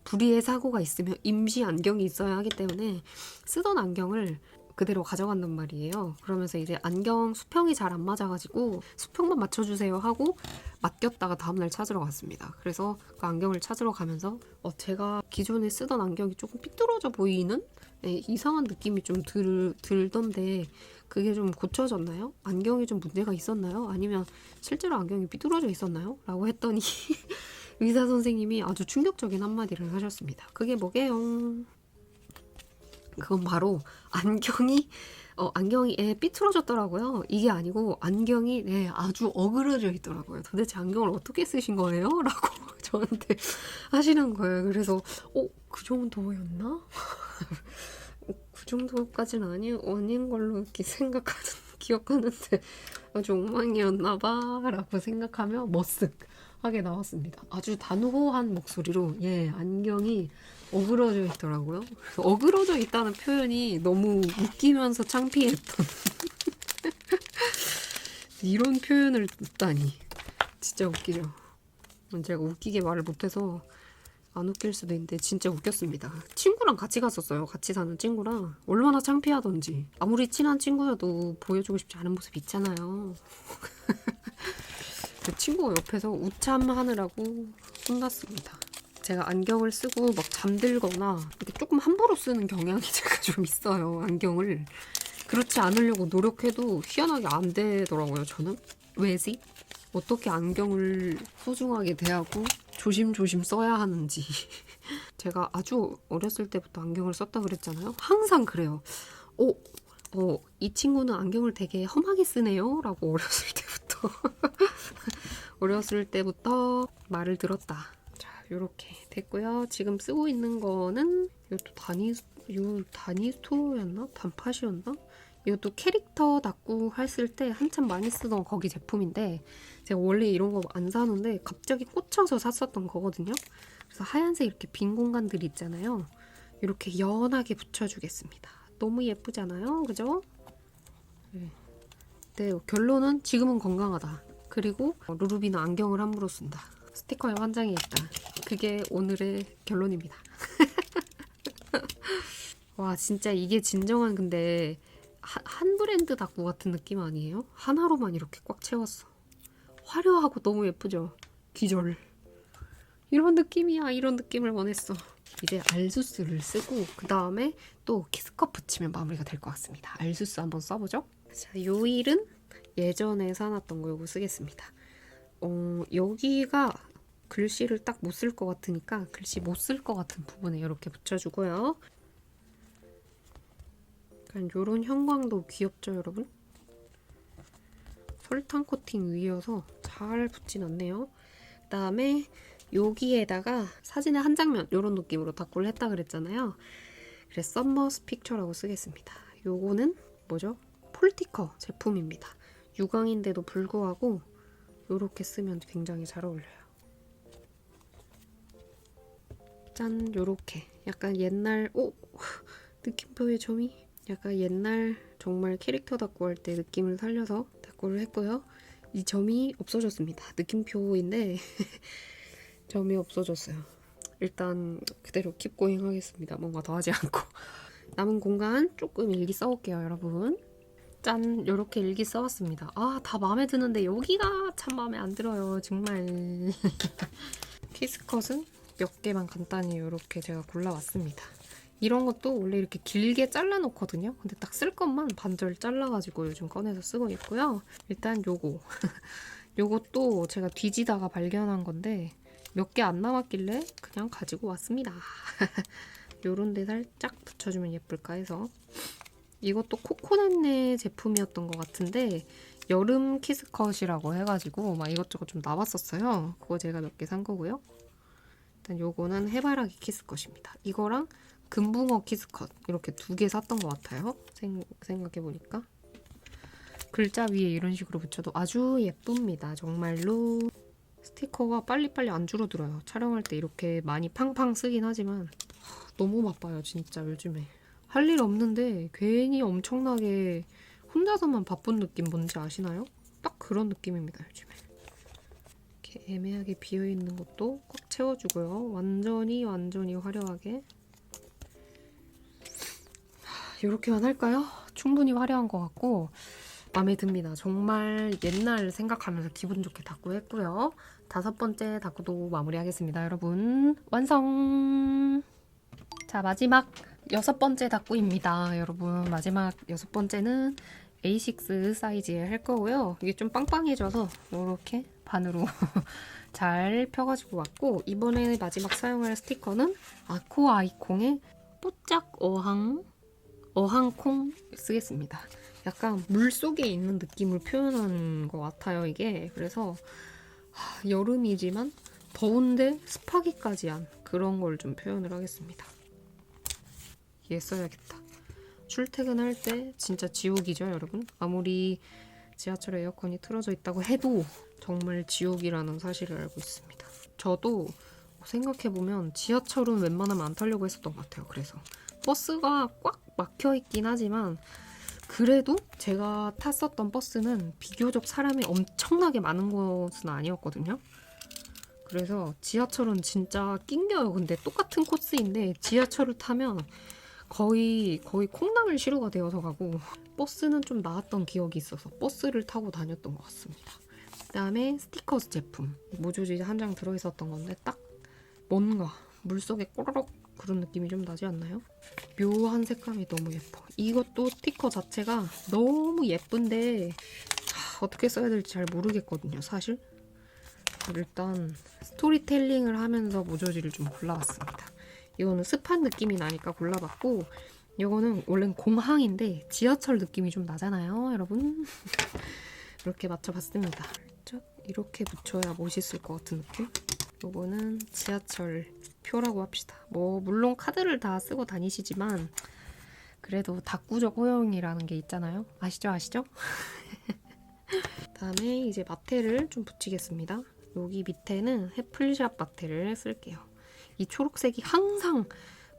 불의의 사고가 있으면 임시 안경이 있어야 하기 때문에 쓰던 안경을 그대로 가져간단 말이에요. 그러면서 이제 안경 수평이 잘 안 맞아가지고 수평만 맞춰주세요 하고 맡겼다가 다음날 찾으러 갔습니다. 그래서 그 안경을 찾으러 가면서 제가 기존에 쓰던 안경이 조금 삐뚤어져 보이는 이상한 느낌이 좀 들던데 그게 좀 고쳐졌나요? 안경에 좀 문제가 있었나요? 아니면 실제로 안경이 삐뚤어져 있었나요? 라고 했더니 의사 선생님이 아주 충격적인 한마디를 하셨습니다. 그게 뭐게요? 그건 바로 안경이 삐뚤어졌더라고요. 이게 아니고 안경이 아주 어그러져 있더라고요. 도대체 안경을 어떻게 쓰신 거예요? 라고 저한테 하시는 거예요. 그래서 그 정도였나? 그 정도까지는 아닌 걸로 이렇게 기억하는데 아주 엉망이었나 봐 라고 생각하며 머쓱하게 나왔습니다. 아주 단호한 목소리로 안경이 어그러져 있더라고요. 어그러져 있다는 표현이 너무 웃기면서 창피했던 이런 표현을 듣다니 진짜 웃기죠. 제가 웃기게 말을 못해서 안 웃길 수도 있는데 진짜 웃겼습니다. 친구랑 같이 갔었어요. 같이 사는 친구랑. 얼마나 창피하던지. 아무리 친한 친구여도 보여주고 싶지 않은 모습 있잖아요. 그 친구가 옆에서 우참하느라고 혼났습니다. 제가 안경을 쓰고 막 잠들거나 이렇게 조금 함부로 쓰는 경향이 제가 좀 있어요. 안경을. 그렇지 않으려고 노력해도 희한하게 안 되더라고요. 저는. 왜지? 어떻게 안경을 소중하게 대하고 조심조심 써야 하는지. 제가 아주 어렸을 때부터 안경을 썼다 그랬잖아요. 항상 그래요. 이 친구는 안경을 되게 험하게 쓰네요. 라고 어렸을 때부터 말을 들었다. 자, 요렇게 됐고요. 지금 쓰고 있는 거는 이것도 다니스토어였나? 단팥이었나? 이것도 캐릭터 닦고 했을 때 한참 많이 쓰던 거기 제품인데 제가 원래 이런 거 안 사는데 갑자기 꽂혀서 샀었던 거거든요. 그래서 하얀색 이렇게 빈 공간들이 있잖아요. 이렇게 연하게 붙여주겠습니다. 너무 예쁘잖아요. 그죠? 네, 결론은 지금은 건강하다. 그리고 루루비는 안경을 함부로 쓴다. 스티커에 환장했다. 그게 오늘의 결론입니다. 와, 진짜 이게 진정한 근데 한 브랜드 닦고 같은 느낌 아니에요? 하나로만 이렇게 꽉 채웠어. 화려하고 너무 예쁘죠? 기절. 이런 느낌이야. 이런 느낌을 원했어. 이제 알수스를 쓰고 그 다음에 또 키스컵 붙이면 마무리가 될 것 같습니다. 알수스 한번 써보죠. 자, 요 일은 예전에 사놨던 거 요거 쓰겠습니다. 여기가 글씨를 딱 못 쓸 것 같으니까 글씨 못 쓸 것 같은 부분에 이렇게 붙여주고요. 약간 요런 형광도 귀엽죠, 여러분? 설탕 코팅 위여서 잘 붙진 않네요. 그 다음에 여기에다가 사진의 한 장면 이런 느낌으로 닦고를 했다 그랬잖아요. 그래서 썸머스 픽처라고 쓰겠습니다. 요거는 뭐죠? 폴티커 제품입니다. 유광인데도 불구하고 요렇게 쓰면 굉장히 잘 어울려요. 짠, 요렇게 약간 옛날 느낌표의 점이 약간 옛날 정말 캐릭터 닦고 할 때 느낌을 살려서 닦고를 했고요. 이 점이 없어졌습니다. 느낌표인데 점이 없어졌어요. 일단 그대로 킵고잉 하겠습니다. 뭔가 더 하지 않고. 남은 공간 조금 일기 써올게요, 여러분. 짠! 이렇게 일기 써왔습니다. 다 마음에 드는데 여기가 참 마음에 안 들어요. 정말. 키스컷은 몇 개만 간단히 이렇게 제가 골라왔습니다. 이런 것도 원래 이렇게 길게 잘라놓거든요. 근데 딱 쓸 것만 반절 잘라가지고 요즘 꺼내서 쓰고 있고요. 일단 요거. 요것도 제가 뒤지다가 발견한 건데 몇 개 안 남았길래 그냥 가지고 왔습니다. 요런 데 살짝 붙여주면 예쁠까 해서. 이것도 코코넷네 제품이었던 것 같은데 여름 키스컷이라고 해가지고 막 이것저것 좀 나왔었어요. 그거 제가 몇 개 산 거고요. 일단 요거는 해바라기 키스컷입니다. 이거랑 금붕어 키스컷 이렇게 두 개 샀던 것 같아요. 생각해보니까. 글자 위에 이런 식으로 붙여도 아주 예쁩니다. 정말로. 스티커가 빨리빨리 안 줄어들어요. 촬영할 때 이렇게 많이 팡팡 쓰긴 하지만 너무 바빠요. 진짜 요즘에. 할 일 없는데 괜히 엄청나게 혼자서만 바쁜 느낌 뭔지 아시나요? 딱 그런 느낌입니다. 요즘에. 이렇게 애매하게 비어있는 것도 꽉 채워주고요. 완전히 화려하게. 이렇게만 할까요? 충분히 화려한 것 같고 마음에 듭니다. 정말 옛날 생각하면서 기분 좋게 닦고 했고요. 5번째 닦고도 마무리하겠습니다. 여러분 완성! 자, 마지막 6번째 닦고입니다. 여러분 마지막 6번째는 A6 사이즈에 할 거고요. 이게 좀 빵빵해져서 이렇게 반으로 잘 펴가지고 왔고, 이번에 마지막 사용할 스티커는 아코 아이콩의 뽀짝 어항콩 쓰겠습니다. 약간 물속에 있는 느낌을 표현한 것 같아요, 이게. 그래서 여름이지만 더운데 습하기까지 한 그런 걸 좀 표현을 하겠습니다. 얘 써야겠다. 출퇴근할 때 진짜 지옥이죠, 여러분. 아무리 지하철에 에어컨이 틀어져 있다고 해도 정말 지옥이라는 사실을 알고 있습니다. 저도 생각해보면 지하철은 웬만하면 안 타려고 했었던 것 같아요. 그래서 버스가 꽉 막혀있긴 하지만 그래도 제가 탔었던 버스는 비교적 사람이 엄청나게 많은 곳은 아니었거든요. 그래서 지하철은 진짜 낑겨요. 근데 똑같은 코스인데 지하철을 타면 거의 콩나물 시루가 되어서 가고, 버스는 좀 나았던 기억이 있어서 버스를 타고 다녔던 것 같습니다. 그다음에 스티커스 제품. 모조지 한 장 들어있었던 건데 딱 뭔가 물속에 꼬르륵 그런 느낌이 좀 나지 않나요? 묘한 색감이 너무 예뻐. 이것도 스티커 자체가 너무 예쁜데 어떻게 써야 될지 잘 모르겠거든요, 사실. 일단 스토리텔링을 하면서 모조지를 좀 골라봤습니다. 이거는 습한 느낌이 나니까 골라봤고, 이거는 원래는 공항인데 지하철 느낌이 좀 나잖아요, 여러분. 이렇게 맞춰봤습니다. 이렇게 붙여야 멋있을 것 같은 느낌? 이거는 지하철 표라고 합시다. 뭐 물론 카드를 다 쓰고 다니시지만 그래도 다꾸적 허용이라는 게 있잖아요. 아시죠? 그다음에 이제 마테를 좀 붙이겠습니다. 여기 밑에는 해플샵 마테를 쓸게요. 이 초록색이 항상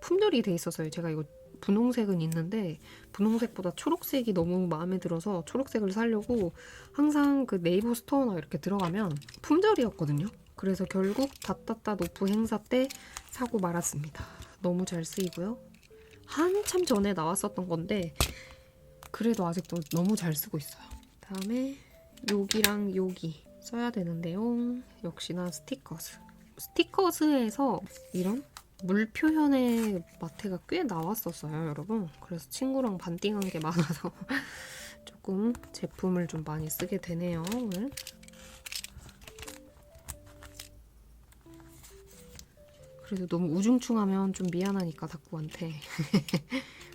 품절이 돼 있어서요. 제가 이거 분홍색은 있는데 분홍색보다 초록색이 너무 마음에 들어서 초록색을 사려고 항상 그 네이버 스토어나 이렇게 들어가면 품절이었거든요. 그래서 결국 닷닷닷 오프 행사 때 사고 말았습니다. 너무 잘 쓰이고요. 한참 전에 나왔었던 건데 그래도 아직도 너무 잘 쓰고 있어요. 다음에 여기랑 여기 써야 되는데요. 역시나 스티커스에서 이런 물 표현의 마테가 꽤 나왔었어요, 여러분. 그래서 친구랑 반띵한 게 많아서 조금 제품을 좀 많이 쓰게 되네요, 오늘. 그래도 너무 우중충하면 좀 미안하니까 다꾸한테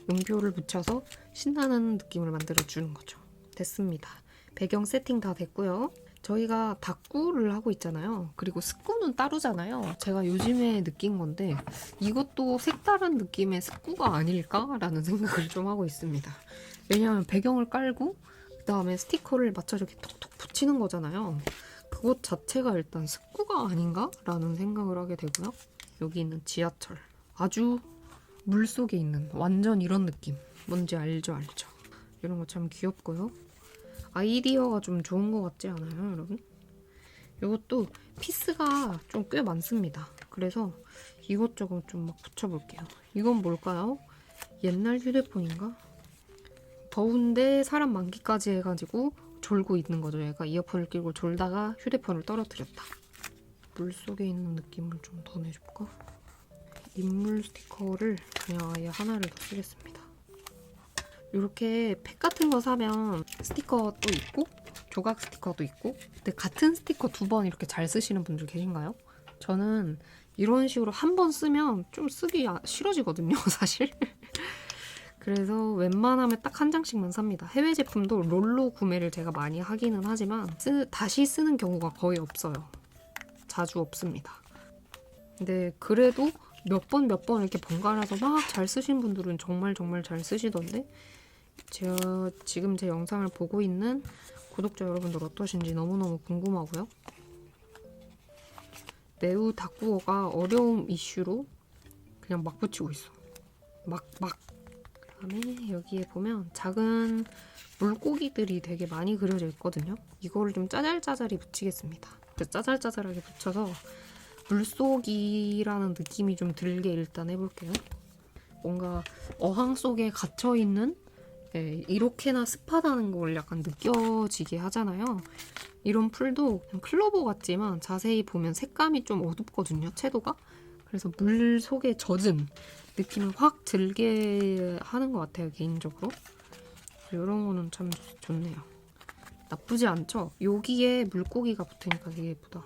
음표를 붙여서 신나는 느낌을 만들어주는 거죠. 됐습니다. 배경 세팅 다 됐고요. 저희가 다꾸를 하고 있잖아요. 그리고 스꾸는 따로잖아요. 제가 요즘에 느낀 건데 이것도 색다른 느낌의 스꾸가 아닐까라는 생각을 좀 하고 있습니다. 왜냐하면 배경을 깔고 그 다음에 스티커를 맞춰서 이렇게 톡톡 붙이는 거잖아요. 그것 자체가 일단 스꾸가 아닌가? 라는 생각을 하게 되고요. 여기 있는 지하철. 아주 물속에 있는 완전 이런 느낌. 뭔지 알죠? 이런 거 참 귀엽고요. 아이디어가 좀 좋은 것 같지 않아요, 여러분? 이것도 피스가 좀 꽤 많습니다. 그래서 이것저것 좀 막 붙여볼게요. 이건 뭘까요? 옛날 휴대폰인가? 더운데 사람 많기까지 해가지고 졸고 있는 거죠. 얘가 이어폰을 끼고 졸다가 휴대폰을 떨어뜨렸다. 물속에 있는 느낌을 좀 더 내줄까? 인물 스티커를 그냥 아예 하나를 더 쓰겠습니다. 이렇게 팩 같은 거 사면 스티커도 있고 조각 스티커도 있고, 근데 같은 스티커 2번 이렇게 잘 쓰시는 분들 계신가요? 저는 이런 식으로 한 번 쓰면 좀 쓰기 싫어지거든요, 사실. 그래서 웬만하면 딱 한 장씩만 삽니다. 해외 제품도 롤로 구매를 제가 많이 하기는 하지만 다시 쓰는 경우가 거의 없어요. 자주 없습니다. 근데 그래도 몇 번 이렇게 번갈아서 막 잘 쓰신 분들은 정말 잘 쓰시던데, 제가 지금 제 영상을 보고 있는 구독자 여러분들 어떠신지 너무너무 궁금하고요. 매우 다꾸어가 어려움 이슈로 그냥 막 붙이고 있어. 막. 그다음에 여기에 보면 작은 물고기들이 되게 많이 그려져 있거든요. 이거를 좀 짜잘짜잘히 붙이겠습니다. 짜잘짜잘하게 붙여서 물속이라는 느낌이 좀 들게 일단 해볼게요. 뭔가 어항 속에 갇혀있는, 이렇게나 습하다는 걸 약간 느껴지게 하잖아요. 이런 풀도 그냥 클로버 같지만 자세히 보면 색감이 좀 어둡거든요, 채도가. 그래서 물 속에 젖은 느낌을 확 들게 하는 것 같아요, 개인적으로. 이런 거는 참 좋네요. 나쁘지 않죠? 여기에 물고기가 붙으니까 되게 예쁘다.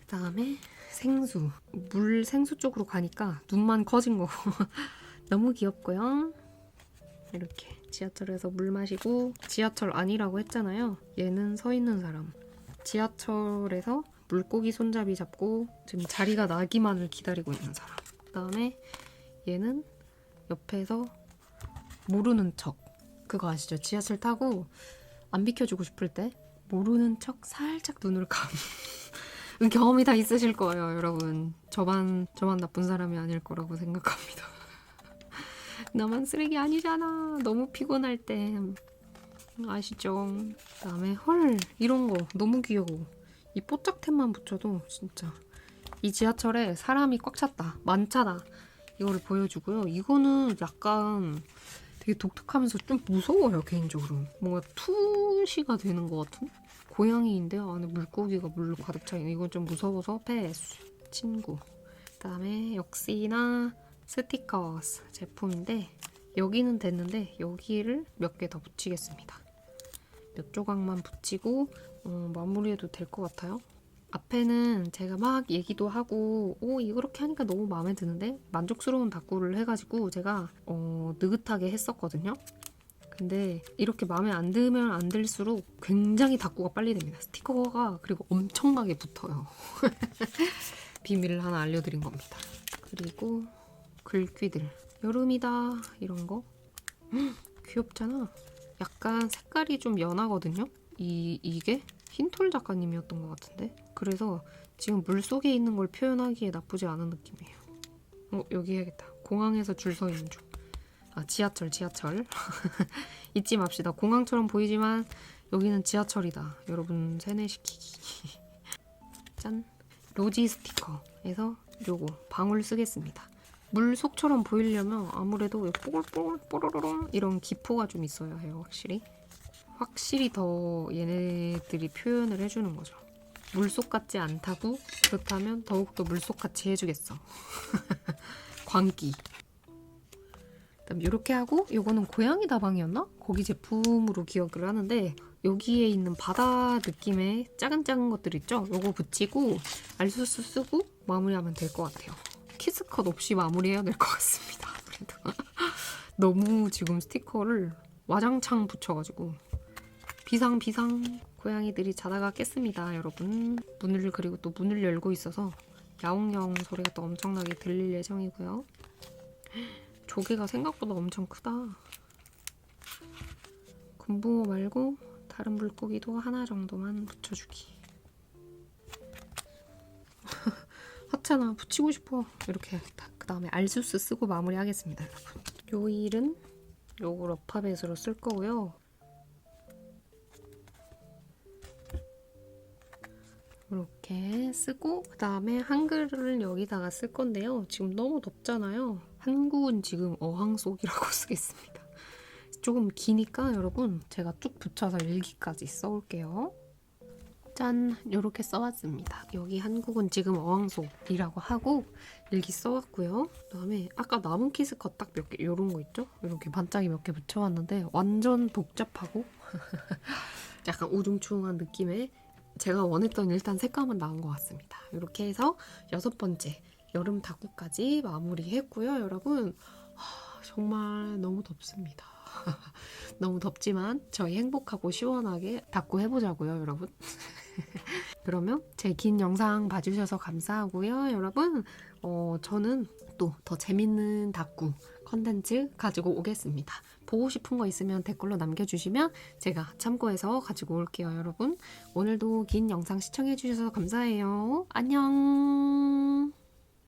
그다음에 생수. 물 생수 쪽으로 가니까 눈만 커진 거. 너무 귀엽고요. 이렇게 지하철에서 물 마시고, 지하철 아니라고 했잖아요. 얘는 서 있는 사람. 지하철에서 물고기 손잡이 잡고 지금 자리가 나기만을 기다리고 있는 사람. 그다음에 얘는 옆에서 모르는 척. 그거 아시죠? 지하철 타고 안 비켜주고 싶을 때 모르는 척 살짝 눈을 경험이 다 있으실 거예요, 여러분. 저만 나쁜 사람이 아닐 거라고 생각합니다. 나만 쓰레기 아니잖아. 너무 피곤할 때. 아시죠? 그다음에 헐, 이런 거 너무 귀여워. 이 뽀짝템만 붙여도 진짜 이 지하철에 사람이 꽉 찼다, 많잖아, 이거를 보여주고요. 이거는 약간 되게 독특하면서 좀 무서워요, 개인적으로. 뭔가 투시가 되는 것 같은? 고양이인데 안에 물고기가 물로 가득 차있는, 이건 좀 무서워서 패스. 친구. 그다음에 역시나 스티커스 제품인데 여기는 됐는데 여기를 몇 개 더 붙이겠습니다. 몇 조각만 붙이고 마무리해도 될 것 같아요. 앞에는 제가 막 얘기도 하고 이렇게 하니까 너무 마음에 드는데 만족스러운 다꾸를 해가지고 제가 느긋하게 했었거든요. 근데 이렇게 마음에 안 들면 안 들수록 굉장히 다꾸가 빨리 됩니다. 스티커가 그리고 엄청나게 붙어요. 비밀을 하나 알려드린 겁니다. 그리고 글귀들. 여름이다 이런 거. 귀엽잖아. 약간 색깔이 좀 연하거든요. 이게 흰톨 작가님이었던 것 같은데. 그래서 지금 물속에 있는 걸 표현하기에 나쁘지 않은 느낌이에요. 여기 해야겠다. 공항에서 줄 서 있는 중. 지하철. 잊지 맙시다. 공항처럼 보이지만 여기는 지하철이다. 여러분 세뇌시키기. 짠. 로지 스티커에서 요거 방울 쓰겠습니다. 물속처럼 보이려면 아무래도 뽀글뽀글 뽀로로롱 이런 기포가 좀 있어야 해요. 확실히 더 얘네들이 표현을 해주는 거죠. 물속 같지 않다고? 그렇다면 더욱더 물속 같이 해주겠어. 광기. 그다음 이렇게 하고, 요거는 고양이 다방이었나? 거기 제품으로 기억을 하는데 여기에 있는 바다 느낌의 작은 것들 있죠? 요거 붙이고 알수스 쓰고 마무리하면 될 것 같아요. 키스컷 없이 마무리해야 될 것 같습니다. 그래도 너무 지금 스티커를 와장창 붙여가지고 비상 고양이들이 자다가 깼습니다, 여러분. 그리고 또 문을 열고 있어서 야옹야옹 소리가 또 엄청나게 들릴 예정이고요. 조개가 생각보다 엄청 크다. 금붕어 말고 다른 물고기도 하나 정도만 붙여주기. 하찮아, 붙이고 싶어. 이렇게 해야겠다. 그 다음에 알수스 쓰고 마무리하겠습니다, 여러분. 요 일은 요거 러파벳으로 쓸 거고요. 이렇게 쓰고 그 다음에 한글을 여기다가 쓸 건데요. 지금 너무 덥잖아요. 한국은 지금 어항 속이라고 쓰겠습니다. 조금 기니까 여러분 제가 쭉 붙여서 일기까지 써올게요. 짠! 이렇게 써왔습니다. 여기 한국은 지금 어항 속이라고 하고 일기 써왔고요. 그 다음에 아까 남은 키스컷 딱 몇 개, 이런 거 있죠? 이렇게 반짝이 몇 개 붙여왔는데 완전 복잡하고 약간 우중충한 느낌의, 제가 원했던 일단 색감은 나온 것 같습니다. 이렇게 해서 6번째 여름 다꾸까지 마무리했고요. 여러분 정말 너무 덥습니다. 너무 덥지만 저희 행복하고 시원하게 다꾸 해보자고요, 여러분. 그러면 제 긴 영상 봐주셔서 감사하고요, 여러분. 저는 또 더 재밌는 다꾸 컨텐츠 가지고 오겠습니다. 보고 싶은 거 있으면 댓글로 남겨주시면 제가 참고해서 가지고 올게요, 여러분. 오늘도 긴 영상 시청해주셔서 감사해요. 안녕.